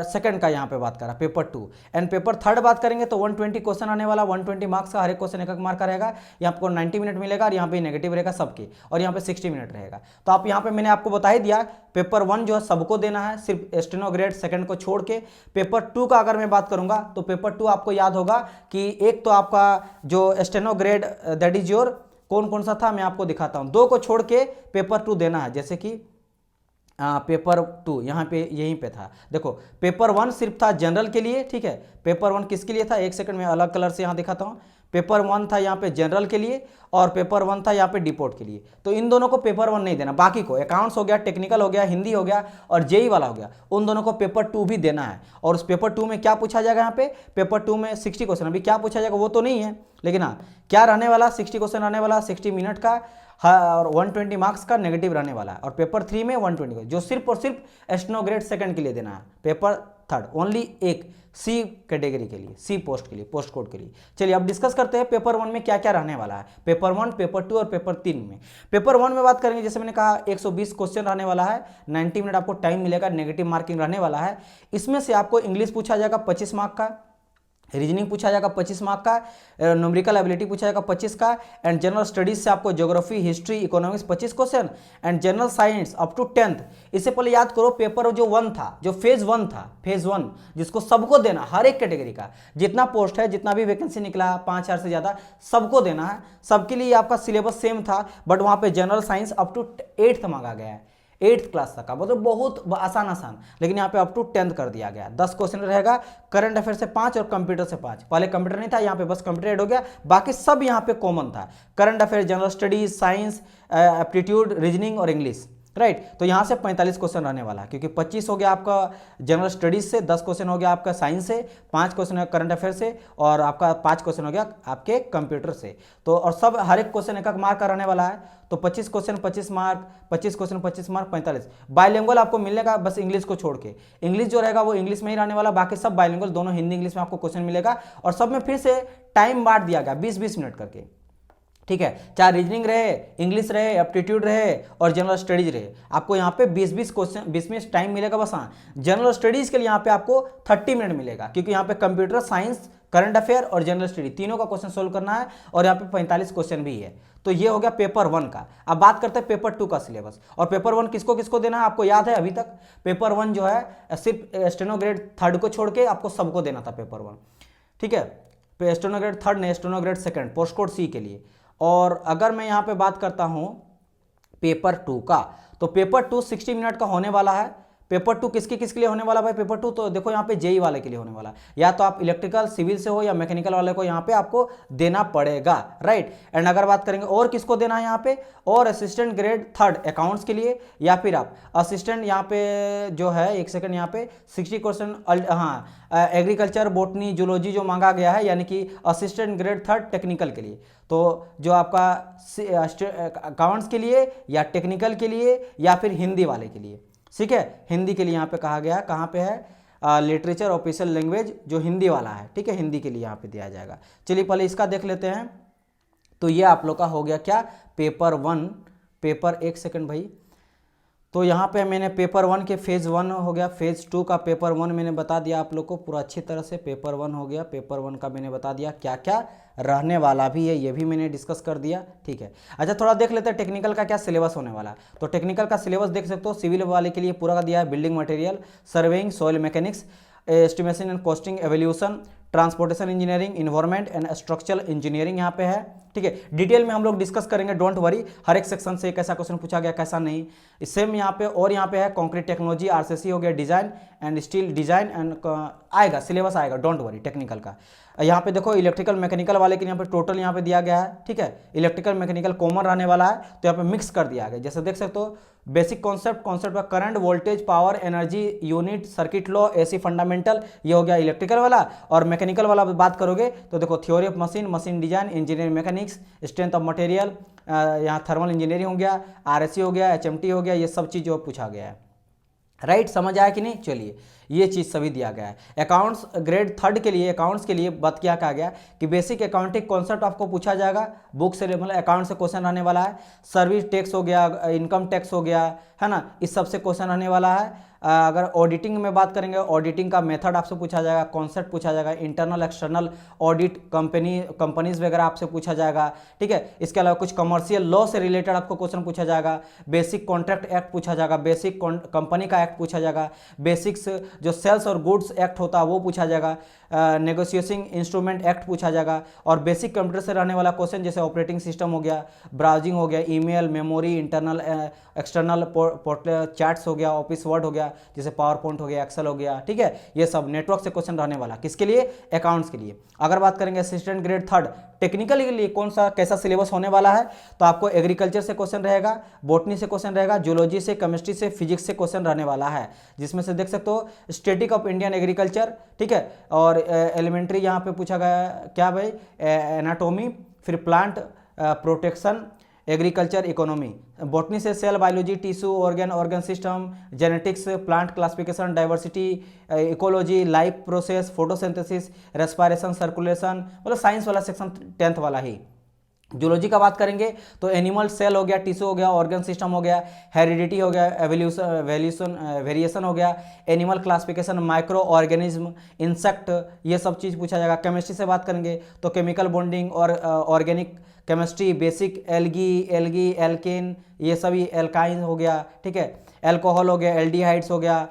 2 का यहाँ पे बात करा पेपर 2। एंड पेपर 3 बात करेंगे तो 120 क्वेश्चन आने वाला, 120 मार्क्स का, हर एक क्वेश्चन एक मार्क का रहेगा। यहाँ आपको 90 मिनट मिलेगा और यहाँ पे नेगेटिव रहेगा सबके, और यहाँ पे 60 मिनट रहेगा। तो आप यहाँ पे मैंने आपको बता ही दिया पेपर 1 जो है सबको देना है, सिर्फ स्टेनो ग्रेड 2 को छोड़ के। पेपर 2 का अगर मैं बात करूंगा तो पेपर 2 आपको याद होगा कि एक तो आपका जो steno grade that is your कौन कौन सा था मैं आपको दिखाता हूँ, 2 को छोड़ के पेपर 2 देना है। जैसे कि पेपर 2 यहाँ पे यहीं पे था। देखो पेपर 1 सिर्फ था जनरल के लिए, ठीक है। पेपर 1 किसके लिए था, एक सेकंड में अलग कलर से यहाँ दिखाता हूँ। पेपर 1 था यहाँ पे जनरल के लिए और पेपर 1 था यहाँ पे डिपोर्ट के लिए। तो इन दोनों को पेपर 1 नहीं देना, बाकी को अकाउंट्स हो गया, टेक्निकल हो गया, हिंदी हो गया और जेई वाला हो गया, उन दोनों को पेपर 2 भी देना है। और उस पेपर 2 में क्या पूछा जाएगा, यहाँ पे पेपर 2 में 60 क्वेश्चन, अभी क्या पूछा जाएगा वो तो नहीं है, लेकिन हाँ क्या रहने वाला, 60 क्वेश्चन रहने वाला, 60 मिनट का, हाँ, और 120 मार्क्स का नेगेटिव रहने वाला है। और पेपर 3 में 120 का, जो सिर्फ और सिर्फ स्टेनोग्रेड सेकंड के लिए देना है। पेपर 3 ओनली एक सी कैटेगरी के लिए, सी पोस्ट के लिए, पोस्ट कोड के लिए। चलिए अब डिस्कस करते हैं पेपर 1 में क्या क्या रहने वाला है, पेपर 1, पेपर 2 और पेपर 3 में। पेपर 1 में बात करेंगे, जैसे मैंने कहा 120 क्वेश्चन रहने वाला है, 90 मिनट आपको टाइम मिलेगा, नेगेटिव मार्किंग रहने वाला है। इसमें से आपको इंग्लिश पूछा जाएगा 25 मार्क का, रीजनिंग पूछा जाएगा 25 मार्क का, न्यूमेरिकल एबिलिटी पूछा जाएगा 25 का, एंड जनरल स्टडीज से आपको geography, history, economics 25 question, and general science up to 10th। इससे पहले याद करो पेपर जो 1 था, जो फेज 1 था, फेज 1 जिसको सबको देना, हर एक कैटेगरी का जितना पोस्ट है, जितना भी वैकेंसी निकला 5000 से ज़्यादा सबको देना है। सबके लिए आपका सिलेबस सेम था, बट वहाँ पे general science up to 8th मांगा गया है, 8th क्लास तक का, मतलब बहुत आसान, लेकिन यहाँ पे अप टू 10th कर दिया गया। 10 क्वेश्चन रहेगा, करंट अफेयर से 5 और कंप्यूटर से 5। पहले कंप्यूटर नहीं था, यहाँ पे बस कंप्यूटर ऐड हो गया, बाकी सब यहाँ पे कॉमन था, current affair, general studies, science, aptitude, reasoning और इंग्लिश, राइट। तो यहाँ से 45 क्वेश्चन रहने वाला है, क्योंकि 25 हो गया आपका जनरल स्टडीज से, 10 क्वेश्चन हो गया आपका साइंस से, 5 क्वेश्चन है करंट अफेयर से और आपका 5 क्वेश्चन हो गया आपके कंप्यूटर से। तो और सब हर एक क्वेश्चन एक मार्क का रहने वाला है। तो 25 question 25 mark, 25 question 25 mark, 45। Bilingual आपको मिलेगा बस इंग्लिश को छोड़ के, इंग्लिश जो रहेगा वो इंग्लिश में ही रहने वाला, बाकी सब बाइलिंगुअल, दोनों हिंदी इंग्लिश में आपको क्वेश्चन मिलेगा। और सब में फिर से टाइम बांट दिया गया 20-20 मिनट करके, ठीक है। चाहे रीजनिंग रहे, इंग्लिश रहे, एप्टीट्यूड रहे और जनरल स्टडीज रहे, आपको यहाँ पे 20-20 क्वेश्चन, 20 मिनट टाइम मिलेगा बस। हाँ, जनरल स्टडीज के लिए यहाँ पे आपको 30 मिनट मिलेगा, क्योंकि यहाँ पे कंप्यूटर, साइंस, करंट अफेयर और जनरल स्टडी तीनों का क्वेश्चन सोल्व करना है, और यहाँ पे 45 क्वेश्चन भी है। तो ये हो गया पेपर 1 का। अब बात करते हैं पेपर 2 का सिलेबस। और पेपर 1 किसको किसको देना है आपको याद है, अभी तक पेपर 1 जो है सिर्फ स्टेनोग्रेड 3rd को छोड़ के आपको सबको देना था पेपर 1, ठीक है। स्टेनोग्रेड 3rd ने स्टेनोग्रेड 2nd, पोस्ट कोड सी के लिए। और अगर मैं यहाँ पे बात करता हूँ पेपर 2 का, तो पेपर 2 60 मिनट का होने वाला है। पेपर 2 किसके किसके लिए होने वाला भाई पेपर 2, तो देखो यहाँ पे जेई वाले के लिए होने वाला, या तो आप इलेक्ट्रिकल सिविल से हो या मैकेनिकल वाले को यहाँ पे आपको देना पड़ेगा, राइट। एंड अगर बात करेंगे और किसको देना है यहाँ पे, और असिस्टेंट ग्रेड 3rd अकाउंट्स के लिए, या फिर आप असिस्टेंट यहाँ पे जो है, एक सेकंड, यहाँ पे 60 क्वेश्चन, हाँ एग्रीकल्चर, बोटनी, जूलॉजी जो मांगा गया है, यानी कि असिस्टेंट ग्रेड 3rd टेक्निकल के लिए। तो जो आपका अकाउंट्स के लिए या टेक्निकल के लिए या फिर हिंदी वाले के लिए, ठीक है। हिंदी के लिए यहाँ पे कहा गया, कहाँ पे है, लिटरेचर ऑफिशियल लैंग्वेज जो हिंदी वाला है, ठीक है, हिंदी के लिए यहाँ पे दिया जाएगा। चलिए पहले इसका देख लेते हैं। तो ये आप लोग का हो गया क्या, पेपर 1, पेपर, एक सेकंड भाई। तो यहाँ पे मैंने पेपर 1 के फेज़ 1 हो गया, फेज़ 2 का पेपर 1 मैंने बता दिया आप लोग को पूरा अच्छी तरह से। पेपर 1 हो गया, पेपर 1 का मैंने बता दिया क्या क्या रहने वाला भी है, ये भी मैंने डिस्कस कर दिया, ठीक है। अच्छा थोड़ा देख लेते हैं टेक्निकल का क्या सिलेबस होने वाला है। तो टेक्निकल का सिलेबस देख सकते हो, सिविल वाले के लिए पूरा का दिया है, building material, surveying, soil mechanics, estimation and costing, evolution, transportation engineering, environment and structural engineering यहाँ पे है, ठीक है। डिटेल में हम लोग डिस्कस करेंगे, डोंट वरी, हर एक सेक्शन से कैसा क्वेश्चन पूछा गया कैसा नहीं, सेम यहाँ पे। और यहाँ पे है कंक्रीट टेक्नोलॉजी, आरसीसी हो गया, design and steel design and आएगा, सिलेबस आएगा, डोंट वरी टेक्निकल का। यहाँ पे देखो इलेक्ट्रिकल मैकेनिकल वाले के यहाँ पे टोटल यहाँ पे दिया गया है, ठीक है। इलेक्ट्रिकल मैकेनिकल कॉमन रहने वाला है, तो यहाँ पे मिक्स कर दिया गया। जैसे देख सकते हो basic concept, concept of current, voltage, power, energy unit, circuit law, AC fundamental, ये हो गया इलेक्ट्रिकल वाला। और मैकेनिकल वाला बात करोगे तो देखो theory of machine, machine design, engineering mechanics, strength of material, यहाँ थर्मल इंजीनियरिंग हो गया, आरएससी हो गया, एचएमटी हो गया, ये सब चीज़ जो पूछा गया है, राइट। समझ आया कि नहीं, चलिए ये चीज़ सभी दिया गया है। अकाउंट्स ग्रेड 3rd के लिए, अकाउंट्स के लिए बात क्या कहा गया कि बेसिक अकाउंटिंग कॉन्सेप्ट आपको पूछा जाएगा, बुक से मतलब अकाउंट से क्वेश्चन रहने वाला है। सर्विस टैक्स हो गया, इनकम टैक्स हो गया, है ना, इस सब से क्वेश्चन रहने वाला है। अगर ऑडिटिंग में बात करेंगे, ऑडिटिंग का मेथड आपसे पूछा जाएगा, कॉन्सेप्ट पूछा जाएगा, इंटरनल एक्सटर्नल ऑडिट कंपनीज वगैरह आपसे पूछा जाएगा, ठीक है। इसके अलावा कुछ कमर्शियल लॉ से रिलेटेड आपको क्वेश्चन पूछा जाएगा, बेसिक कॉन्ट्रैक्ट एक्ट पूछा जाएगा, बेसिक कंपनी का एक्ट पूछा जाएगा, बेसिक्स जो सेल्स और गुड्स एक्ट होता है वो पूछा जाएगा, नेगोशिएटिंग इंस्ट्रूमेंट एक्ट पूछा जाएगा, और बेसिक कंप्यूटर से रहने वाला क्वेश्चन जैसे ऑपरेटिंग सिस्टम हो गया, ब्राउजिंग हो गया, email, memory, internal external portal chats हो गया, ऑफिस वर्ड हो गया, जैसे पावर पॉइंट हो गया, एक्सेल हो गया, ठीक है। ये सब नेटवर्क से क्वेश्चन रहने वाला, किसके लिए? अकाउंट्स के लिए। अगर बात करेंगे असिस्टेंट ग्रेड थर्ड टेक्निकल के लिए कौन सा कैसा सिलेबस होने वाला है, तो आपको एग्रीकल्चर से क्वेश्चन रहेगा, बॉटनी से क्वेश्चन रहेगा, जूलॉजी से, केमिस्ट्री से, फिजिक्स से क्वेश्चन रहने वाला है, जिसमें से देख सकते हो स्टैटिक ऑफ इंडियन एग्रीकल्चर, ठीक है, और एलिमेंट्री यहाँ पे पूछा गया क्या भाई, एनाटोमी, फिर plant protection, agriculture economy, botany से cell biology, tissue, organ system, genetics, plant classification, diversity, ecology, life process, photosynthesis, respiration, circulation, मतलब साइंस वाला सेक्शन 10th वाला ही। जूलॉजी का बात करेंगे तो एनिमल सेल हो गया, टिश्यू हो गया, ऑर्गन सिस्टम हो गया, हेरिडिटी हो गया, वेरिएशन हो गया, animal classification, micro organism, insect, ये सब चीज़ पूछा जाएगा। केमिस्ट्री से बात करेंगे तो केमिकल बॉन्डिंग और ऑर्गेनिक केमिस्ट्री, बेसिक एल्गी, एल्केन, ये सभी एल्काइन हो गया, ठीक है, एल्कोहल हो गया, एल्डिहाइड्स हो गया,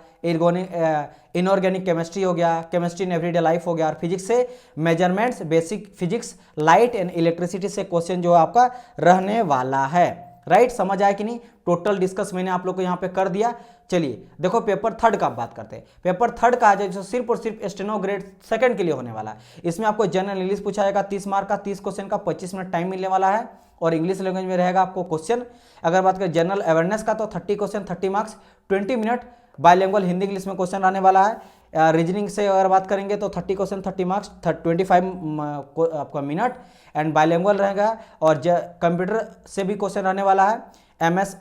इनऑर्गेनिक केमिस्ट्री हो गया, केमिस्ट्री इन एवरीडे लाइफ हो गया, और फिजिक्स से measurements, basic physics, light and electricity से क्वेश्चन जो आपका रहने वाला है। राइट, समझ आया कि नहीं? टोटल डिस्कस मैंने आप लोग को यहाँ पे कर दिया। चलिए देखो पेपर थर्ड का बात करते हैं। पेपर थर्ड का आ जाए जो सिर्फ और सिर्फ स्टेनो ग्रेड सेकंड के लिए होने वाला है। इसमें आपको जनरल इंग्लिश पूछा जाएगा 30 मार्क का, 30 क्वेश्चन का, 25 मिनट टाइम मिलने वाला है, और इंग्लिश लैंग्वेज में रहेगा आपको क्वेश्चन। अगर बात करें जनरल अवेयरनेस का तो 30 question, 30 marks, 20 minute, by language Hindi English में क्वेश्चन आने वाला है। रीजनिंग से अगर बात करेंगे तो 30 क्वेश्चन, 30 मार्क्स, 25 आपका मिनट, एंड बायलैंग्वेज रहेगा। और कंप्यूटर से भी क्वेश्चन आने वाला है, MS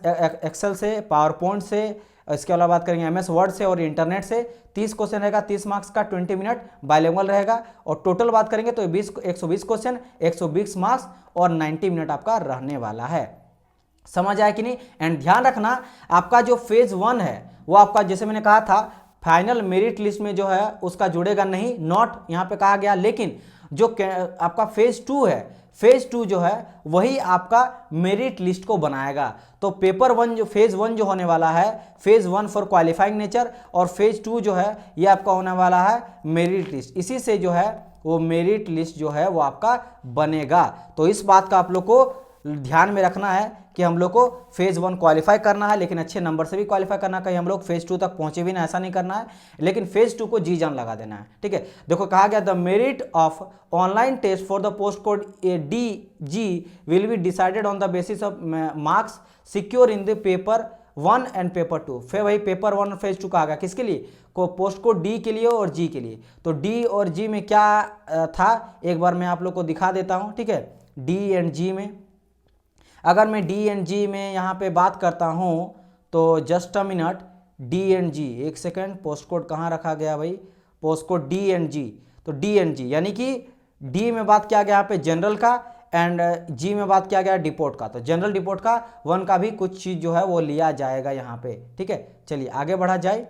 एक्सेल से, पावर पॉइंट से, इसके अलावा बात करेंगे MS वर्ड से और इंटरनेट से। 30 क्वेश्चन रहेगा, 30 मार्क्स का, 20 मिनट, बायलैंग्वेज रहेगा। और टोटल बात करेंगे तो 120 क्वेश्चन, 120 मार्क्स और 90 मिनट आपका रहने वाला है। समझ आया कि नहीं? एंड ध्यान रखना आपका जो फेज 1 है वो आपका जैसे मैंने कहा था फाइनल मेरिट लिस्ट में जो है उसका जुड़ेगा नहीं, नॉट यहाँ पे कहा गया, लेकिन जो आपका फेज 2 है, फेज 2 जो है वही आपका मेरिट लिस्ट को बनाएगा। तो पेपर 1 जो फेज 1 जो होने वाला है, फेज 1 फॉर क्वालिफाइंग नेचर, और फेज 2 जो है ये आपका होने वाला है मेरिट लिस्ट। इसी से जो है वो मेरिट लिस्ट जो है वो आपका बनेगा। तो इस बात का आप लोग को ध्यान में रखना है कि हम लोग को फेज 1 क्वालिफाई करना है, लेकिन अच्छे नंबर से भी क्वालिफाई करना है, कहीं हम लोग फेज 2 तक पहुंचे भी ना, ऐसा नहीं करना है, लेकिन फेज 2 को जी जान लगा देना है। ठीक है, देखो कहा गया the merit of online test for the post code DG will be decided on the basis of marks secure in the paper 1 and paper 2। फिर वही पेपर 1 और फेज 2 कहा गया किसके लिए, को पोस्ट कोड डी के लिए और जी के लिए। तो डी और जी में क्या था एक बार मैं आप लोग को दिखा देता हूं। ठीक है, डी एंड जी में अगर मैं डी एंड जी में यहाँ पे बात करता हूँ तो just a minute, D and G, एक सेकेंड, पोस्ट कोड कहाँ रखा गया भाई, post code D and G. तो डी एंड जी यानी कि डी में बात किया गया यहाँ पे जनरल का, एंड जी में बात किया गया डिपोर्ट का। तो जनरल डिपोर्ट का 1 का भी कुछ चीज़ जो है वो लिया जाएगा यहाँ पे। ठीक है, चलिए आगे बढ़ा जाए।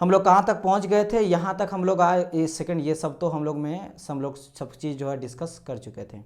हम लोग कहाँ तक पहुँच गए थे, यहाँ तक हम लोग आए, एक सेकेंड, ये सब तो हम लोग सब चीज़ जो है डिस्कस कर चुके थे।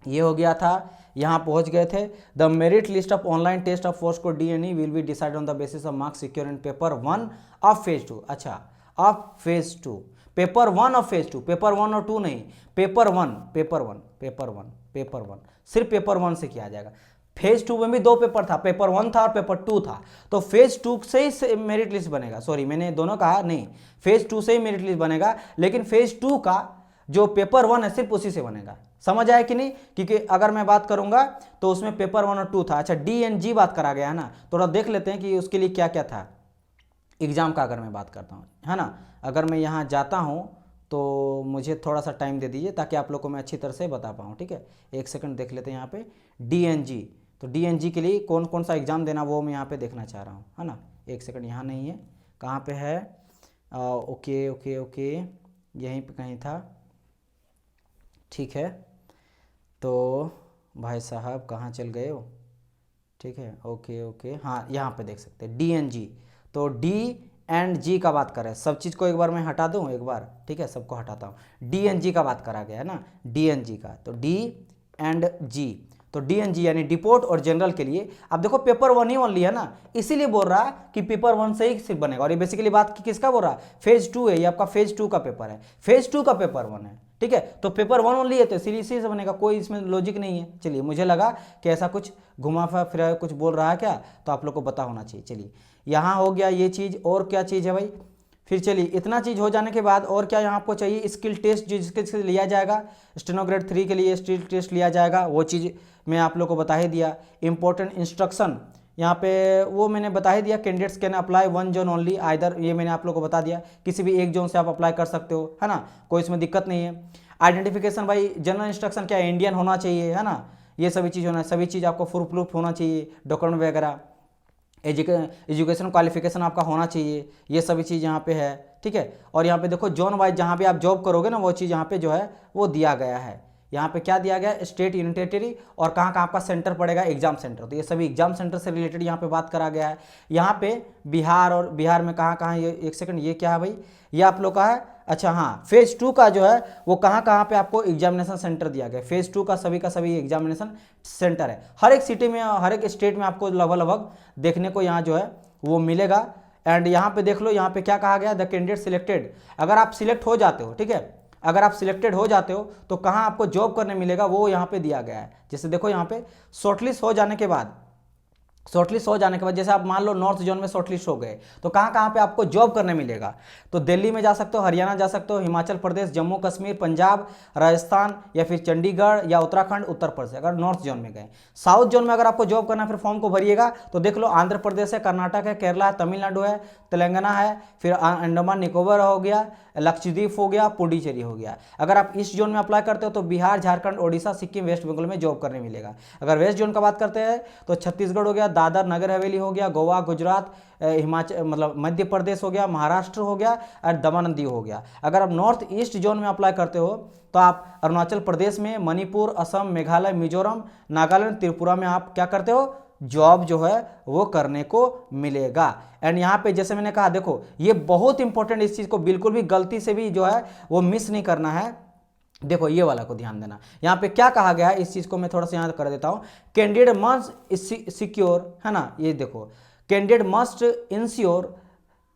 ये हो गया था, यहाँ पहुँच गए थे। The merit list of online test of post code DNE will be decide on the basis of marks secure in paper 1 of phase 2। अच्छा, of phase 2, paper 1 of phase 2, paper 1 और 2 नहीं, पेपर 1, पेपर 1, पेपर 1, पेपर 1, सिर्फ paper 1 से किया जाएगा। Phase 2 में भी 2 paper था, पेपर 1 था और पेपर 2 था। तो फेज 2 से ही मेरिट लिस्ट बनेगा, सॉरी मैंने दोनों कहा नहीं, फेज 2 से ही मेरिट लिस्ट बनेगा, लेकिन फेज 2 का जो पेपर 1 है सिर्फ उसी से बनेगा। समझ आया कि नहीं? क्योंकि अगर मैं बात करूंगा तो उसमें पेपर 1 और 2 था। अच्छा, डी एंड जी बात करा गया है ना, थोड़ा देख लेते हैं कि उसके लिए क्या क्या था एग्जाम का। अगर मैं बात करता हूँ, है ना, अगर मैं यहाँ जाता हूँ तो मुझे थोड़ा सा टाइम दे दीजिए ताकि आप लोग को मैं अच्छी तरह से बता पाऊँ। ठीक है, एक सेकंड देख लेते हैं यहाँ पे डी एंड जी। तो डी एंड जी के लिए कौन कौन सा एग्जाम देना वो मैं यहाँ पे देखना चाह रहा हूँ, है ना। एक सेकंड, यहाँ नहीं है, कहाँ पे है, ओके ओके ओके, यहीं पे कहीं था। ठीक है, तो भाई साहब कहाँ चल गए हो? ठीक है, ओके ओके, हाँ यहाँ पे देख सकते हैं डी एंड जी। तो डी एंड जी का बात करें, सब चीज़ को एक बार मैं हटा दूं एक बार, ठीक है, सबको हटाता हूँ। डी एंड जी का बात करा गया है ना, डी एंड जी का, तो डी एंड जी, तो डी एंड जी यानी डिपोर्ट और जनरल के लिए। अब देखो पेपर 1 ही ओनली है ना, इसीलिए बोल रहा है कि पेपर 1 से ही सिर्फ बनेगा। और ये बेसिकली बात किसका बोल रहा है, फेज 2 है, ये आपका फेज 2 का पेपर है, फेज 2 का पेपर 1 है, ठीक है। तो पेपर 1 ओनली है तो इसी से बनेगा, कोई इसमें लॉजिक नहीं है। चलिए, मुझे लगा कि ऐसा कुछ घुमा फिरा कुछ बोल रहा है क्या, तो आप लोग को पता होना चाहिए। चलिए, यहाँ हो गया ये चीज़, और क्या चीज़ है भाई, फिर चलिए इतना चीज़ हो जाने के बाद और क्या यहाँ आपको चाहिए, स्किल टेस्ट जिसके लिया जाएगा, स्टेनो ग्रेड 3 के लिए स्किल टेस्ट लिया जाएगा, वो चीज़ मैं आप लोग को बता ही दिया। इंपॉर्टेंट इंस्ट्रक्शन यहाँ पे वो मैंने बता ही दिया, candidates can apply 1 zone only either, ये मैंने आप लोग को बता दिया, किसी भी एक जोन से आप अप्लाई कर सकते हो, है ना, कोई इसमें दिक्कत नहीं है। आइडेंटिफिकेशन भाई, जनरल इंस्ट्रक्शन क्या है, इंडियन होना चाहिए, है ना, ये सभी चीज़ होना, सभी चीज़ आपको प्रूफ होना चाहिए, डॉक्यूमेंट वगैरह, एजुकेशन क्वालिफिकेशन आपका होना चाहिए, ये सभी चीज़ यहाँ पे है, ठीक है। और यहाँ पे देखो जोन वाइज जहाँ पे आप जॉब करोगे ना, वो चीज़ यहाँ पे जो है वो दिया गया है। यहाँ पे क्या दिया गया है, स्टेट, यूनियन टेरिटरी, और कहाँ कहाँ आपका सेंटर पड़ेगा, एग्जाम सेंटर, तो ये सभी एग्जाम सेंटर से रिलेटेड यहाँ पे बात करा गया है। यहाँ पे बिहार, और बिहार में कहाँ कहाँ, ये एक सेकंड, ये क्या है भाई, ये आप लोग का है, अच्छा हाँ, फेज 2 का जो है वो कहाँ कहाँ पे आपको एग्जामिनेशन सेंटर दिया गया है। फेज 2 का सभी एग्जामिनेशन सेंटर है, हर एक सिटी में, हर एक स्टेट में आपको लगभग देखने को यहाँ जो है वो मिलेगा। एंड यहाँ पे देख लो, यहाँ पे क्या कहा गया, द कैंडिडेट सिलेक्टेड, अगर आप सिलेक्ट हो जाते हो, ठीक है, अगर आप सिलेक्टेड हो जाते हो तो कहाँ आपको जॉब करने मिलेगा, वो यहाँ पे दिया गया है। जैसे देखो यहाँ पे शॉर्टलिस्ट हो जाने के बाद, जैसे आप मान लो नॉर्थ जोन में शॉर्टलिस्ट हो गए, तो कहाँ कहाँ पे आपको जॉब करने मिलेगा, तो दिल्ली में जा सकते हो, हरियाणा जा सकते हो, हिमाचल प्रदेश, जम्मू कश्मीर, पंजाब, राजस्थान, या फिर चंडीगढ़ या उत्तराखंड, उत्तर प्रदेश, अगर नॉर्थ जोन में गए। साउथ जोन में अगर आपको जॉब करना है, फिर फॉर्म को भरिएगा, तो देख लो आंध्र प्रदेश है, कर्नाटक है, केरला है, तमिलनाडु है, तेलंगाना है, फिर अंडमान निकोबार हो गया, लक्षद्वीप हो गया, पुडुचेरी हो गया। अगर आप ईस्ट जोन में अप्लाई करते हो तो बिहार, झारखंड, ओडिशा, सिक्किम, वेस्ट बंगाल में जॉब करने मिलेगा। अगर वेस्ट जोन का बात करते हैं तो छत्तीसगढ़ हो गया, दादर नगर हवेली हो गया, गोवा, गुजरात, हिमाचल मतलब मध्य प्रदेश हो गया, महाराष्ट्र हो गया, और दमन दीव हो गया। अगर आप नॉर्थ ईस्ट जोन में अप्लाई करते हो तो आप अरुणाचल प्रदेश में, मणिपुर, असम, मेघालय, मिजोरम, नागालैंड, त्रिपुरा में आप क्या करते हो, जॉब जो है वो करने को मिलेगा। एंड यहाँ पे जैसे मैंने कहा, देखो ये बहुत इंपॉर्टेंट, इस चीज़ को बिल्कुल भी गलती से भी जो है वो मिस नहीं करना है। देखो ये वाला को ध्यान देना, यहाँ पे क्या कहा गया है, इस चीज़ को मैं थोड़ा सा यहाँ कर देता हूँ। कैंडिडेट मस्ट सिक्योर, है ना, ये देखो, candidate must ensure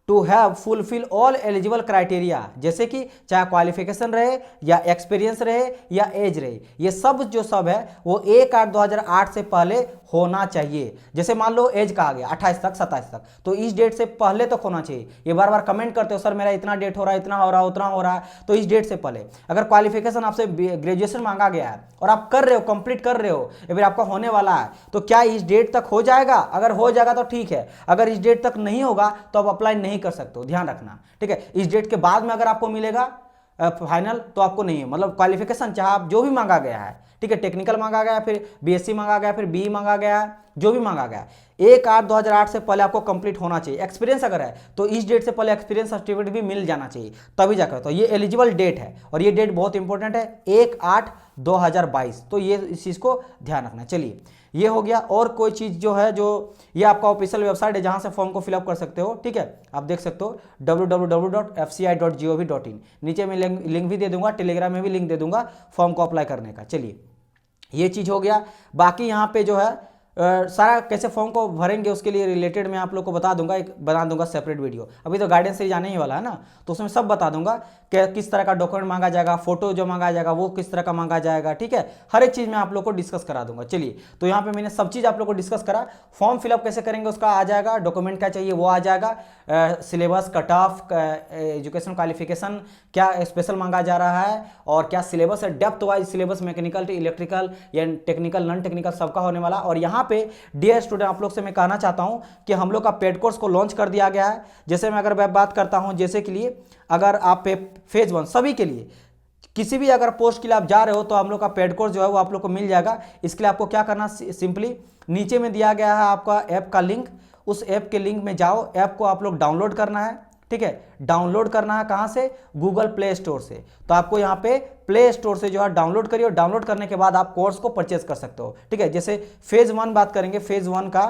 to have fulfil all eligible criteria, जैसे कि चाहे क्वालिफिकेशन रहे या एक्सपीरियंस रहे या एज रहे, ये सब जो सब है वो 1/8/2008 से पहले होना चाहिए। जैसे मान लो एज कहा गया 28 तक 27 तक, तो इस डेट से पहले तक होना चाहिए। ये बार बार कमेंट करते हो सर मेरा इतना डेट हो रहा है, इतना हो रहा है, उतना हो रहा है, तो इस डेट से पहले। अगर क्वालिफिकेशन आपसे ग्रेजुएशन मांगा गया है और आप कर रहे हो, कंप्लीट कर रहे हो, या फिर आपका होने वाला है, तो क्या इस डेट तक हो जाएगा? अगर हो जाएगा तो ठीक है, अगर इस डेट तक नहीं होगा तो आप अप्लाई नहीं कर सकते हो, ध्यान रखना, ठीक है। इस डेट के बाद में अगर आपको मिलेगा फाइनल तो आपको नहीं है, मतलब क्वालिफिकेशन चाहे आप जो भी मांगा गया है, ठीक है, टेक्निकल मांगा गया, फिर बीएससी मांगा गया, फिर बीई मांगा गया, जो भी मांगा गया, 1/8/2008 से पहले आपको कंप्लीट होना चाहिए। एक्सपीरियंस अगर है तो इस डेट से पहले एक्सपीरियंस सर्टिफिकेट भी मिल जाना चाहिए, तभी जाकर। तो ये एलिजिबल डेट है और ये डेट बहुत इंपॉर्टेंट है, 1/8/2022, तो ये इस चीज़ को ध्यान रखना। चलिए ये हो गया। और कोई चीज़ जो है, जो ये आपका ऑफिशियल वेबसाइट है जहाँ से फॉर्म को फिलअप कर सकते हो, ठीक है, आप देख सकते हो www.fci.gov.in, नीचे मैं लिंक भी दे दूंगा, टेलीग्राम में भी लिंक दे दूंगा फॉर्म को अप्लाई करने का। चलिए ये चीज़ हो गया। बाकी यहाँ पे जो है सारा कैसे फॉर्म को भरेंगे उसके लिए रिलेटेड मैं आप लोग को बता दूंगा, एक बना दूंगा सेपरेट वीडियो। अभी तो गाइडेंस से जाने ही वाला है ना, तो उसमें सब बता दूंगा कि किस तरह का डॉक्यूमेंट मांगा जाएगा, फोटो जो मांगा जाएगा वो किस तरह का मांगा जाएगा, ठीक है, हर एक चीज़ मैं आप लोग को डिस्कस करा दूंगा। चलिए तो यहाँ पे मैंने सब चीज़ आप लोग को डिस्कस करा। फॉर्म फिलअप कैसे करेंगे उसका आ जाएगा, डॉक्यूमेंट क्या चाहिए वो आ जाएगा, syllabus, cut off, education qualification क्या स्पेशल मांगा जा रहा है, और क्या सिलेबस है, depth wise syllabus, mechanical, electrical या टेक्निकल, नॉन टेक्निकल सबका होने वाला। और यहाँ पे डियर स्टूडेंट आप लोग से मैं कहना चाहता हूँ कि हम लोग का पेड कोर्स को लॉन्च कर दिया गया है। जैसे मैं अगर बात करता हूँ, जैसे के लिए अगर आप फेज 1 सभी के लिए किसी भी अगर पोस्ट के लिए आप जा रहे हो तो हम लोग का पेड कोर्स जो है वो आप लोग को मिल जाएगा। इसके लिए आपको क्या करना, सिंपली नीचे में दिया गया है आपका ऐप का लिंक, उस ऐप के लिंक में जाओ, ऐप को आप लोग डाउनलोड करना है, ठीक है, डाउनलोड करना है कहाँ से, गूगल प्ले स्टोर से। तो आपको यहाँ पे प्ले स्टोर से जो है डाउनलोड करिए, और डाउनलोड करने के बाद आप कोर्स को परचेज कर सकते हो, ठीक है। जैसे फेज 1 बात करेंगे, फेज 1 का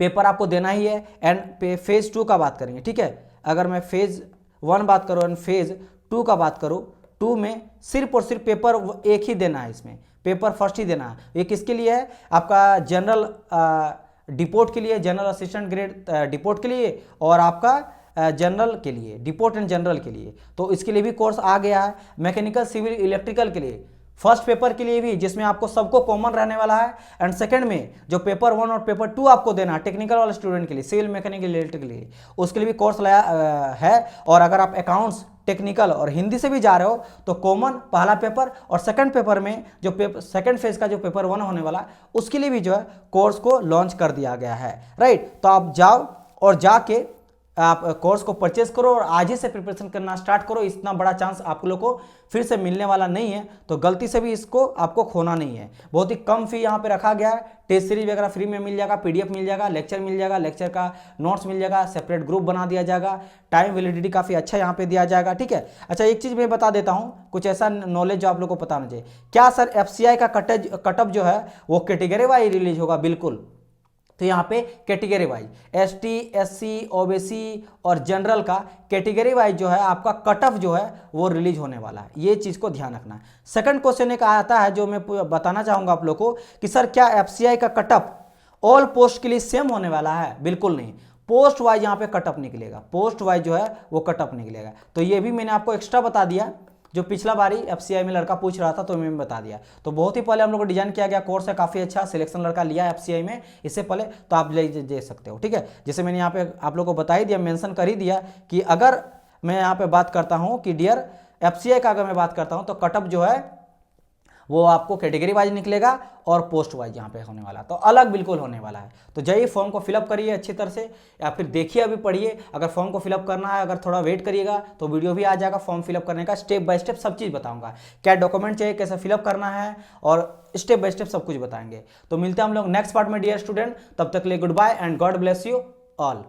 पेपर आपको देना ही है। एंड फेज 2 का बात करेंगे, ठीक है। अगर मैं फेज 1 बात करूँ एंड फेज 2 का बात करूँ, 2 में सिर्फ और सिर्फ पेपर एक ही देना है, इसमें पेपर फर्स्ट ही देना है। ये किसके लिए है? आपका जनरल डिपोर्ट के लिए, जनरल असिस्टेंट ग्रेड डिपोर्ट के लिए, और आपका जनरल के लिए, डिपोर्ट एंड जनरल के लिए। तो इसके लिए भी कोर्स आ गया है। मैकेनिकल, सिविल, इलेक्ट्रिकल के लिए फर्स्ट पेपर के लिए भी, जिसमें आपको सबको कॉमन रहने वाला है। एंड सेकंड में जो पेपर 1 और पेपर 2 आपको देना है टेक्निकल वाले स्टूडेंट के लिए, सिविल, मैकेनिकल, इलेक्ट्रिकल के लिए, उसके लिए भी कोर्स लाया है। और अगर आप अकाउंट्स, टेक्निकल और हिंदी से भी जा रहे हो तो कॉमन पहला पेपर, और सेकंड पेपर में जो पेपर सेकंड फेज का जो पेपर 1 होने वाला उसके लिए भी जो है कोर्स को लॉन्च कर दिया गया है, राइट। तो आप जाओ और जाके आप कोर्स को परचेज करो और आज ही से प्रिपरेशन करना स्टार्ट करो। इतना बड़ा चांस आप लोग को फिर से मिलने वाला नहीं है, तो गलती से भी इसको आपको खोना नहीं है। बहुत ही कम फी यहाँ पे रखा गया है। टेस्ट सीरीज वगैरह फ्री में मिल जाएगा, पीडीएफ मिल जाएगा, लेक्चर मिल जाएगा, लेक्चर का नोट्स मिल जाएगा, सेपरेट ग्रुप बना दिया जाएगा, टाइम वैलिडिटी काफ़ी अच्छा यहाँ पे दिया जाएगा, ठीक है। अच्छा, एक चीज़ मैं बता देता हूँ, कुछ ऐसा नॉलेज जो आप लोग को पता होना चाहिए। क्या सर एफसीआई का कटअप जो है वो कैटेगरी वाइज रिलीज होगा? बिल्कुल। तो यहाँ पे category wise ST, SC, OBC और जनरल का कैटेगरी वाइज जो है आपका कट ऑफ जो है वो रिलीज होने वाला है। ये चीज़ को ध्यान रखना है। सेकंड क्वेश्चन एक आता है जो मैं बताना चाहूँगा आप लोग को कि सर क्या एफसीआई का कट ऑफ ऑल पोस्ट के लिए सेम होने वाला है? बिल्कुल नहीं, पोस्ट वाइज यहाँ पे कट ऑफ निकलेगा, पोस्ट वाइज जो है वो कट ऑफ निकलेगा। तो ये भी मैंने आपको एक्स्ट्रा बता दिया, जो पिछला बारी एफसीआई में लड़का पूछ रहा था तो मैंने बता दिया। तो बहुत ही पहले हम लोग को डिजाइन किया गया कोर्स है, काफ़ी अच्छा सिलेक्शन लड़का लिया है एफसीआई में इससे पहले, तो आप ले सकते हो, ठीक है। जैसे मैंने यहाँ पे आप लोग को बता ही दिया, मेंशन कर ही दिया कि अगर मैं यहाँ पे बात करता हूँ कि डियर एफसीआई का अगर मैं बात करता हूँ तो कटअप जो है वो आपको कैटेगरी वाइज निकलेगा और पोस्ट वाइज यहाँ पे होने वाला, तो अलग बिल्कुल होने वाला है। तो जाइए फॉर्म को फिलअप करिए अच्छी तरह से, या फिर देखिए अभी पढ़िए। अगर फॉर्म को फिलअप करना है, अगर थोड़ा वेट करिएगा तो वीडियो भी आ जाएगा फॉर्म फिलअप करने का, स्टेप बाय स्टेप सब चीज़ बताऊंगा, क्या डॉक्यूमेंट चाहिए, कैसे फिलअप करना है, और स्टेप बाय स्टेप सब कुछ बताएंगे। तो मिलते हैं हम लोग नेक्स्ट पार्ट में डियर स्टूडेंट, तब तक के लिए goodbye and God bless you all.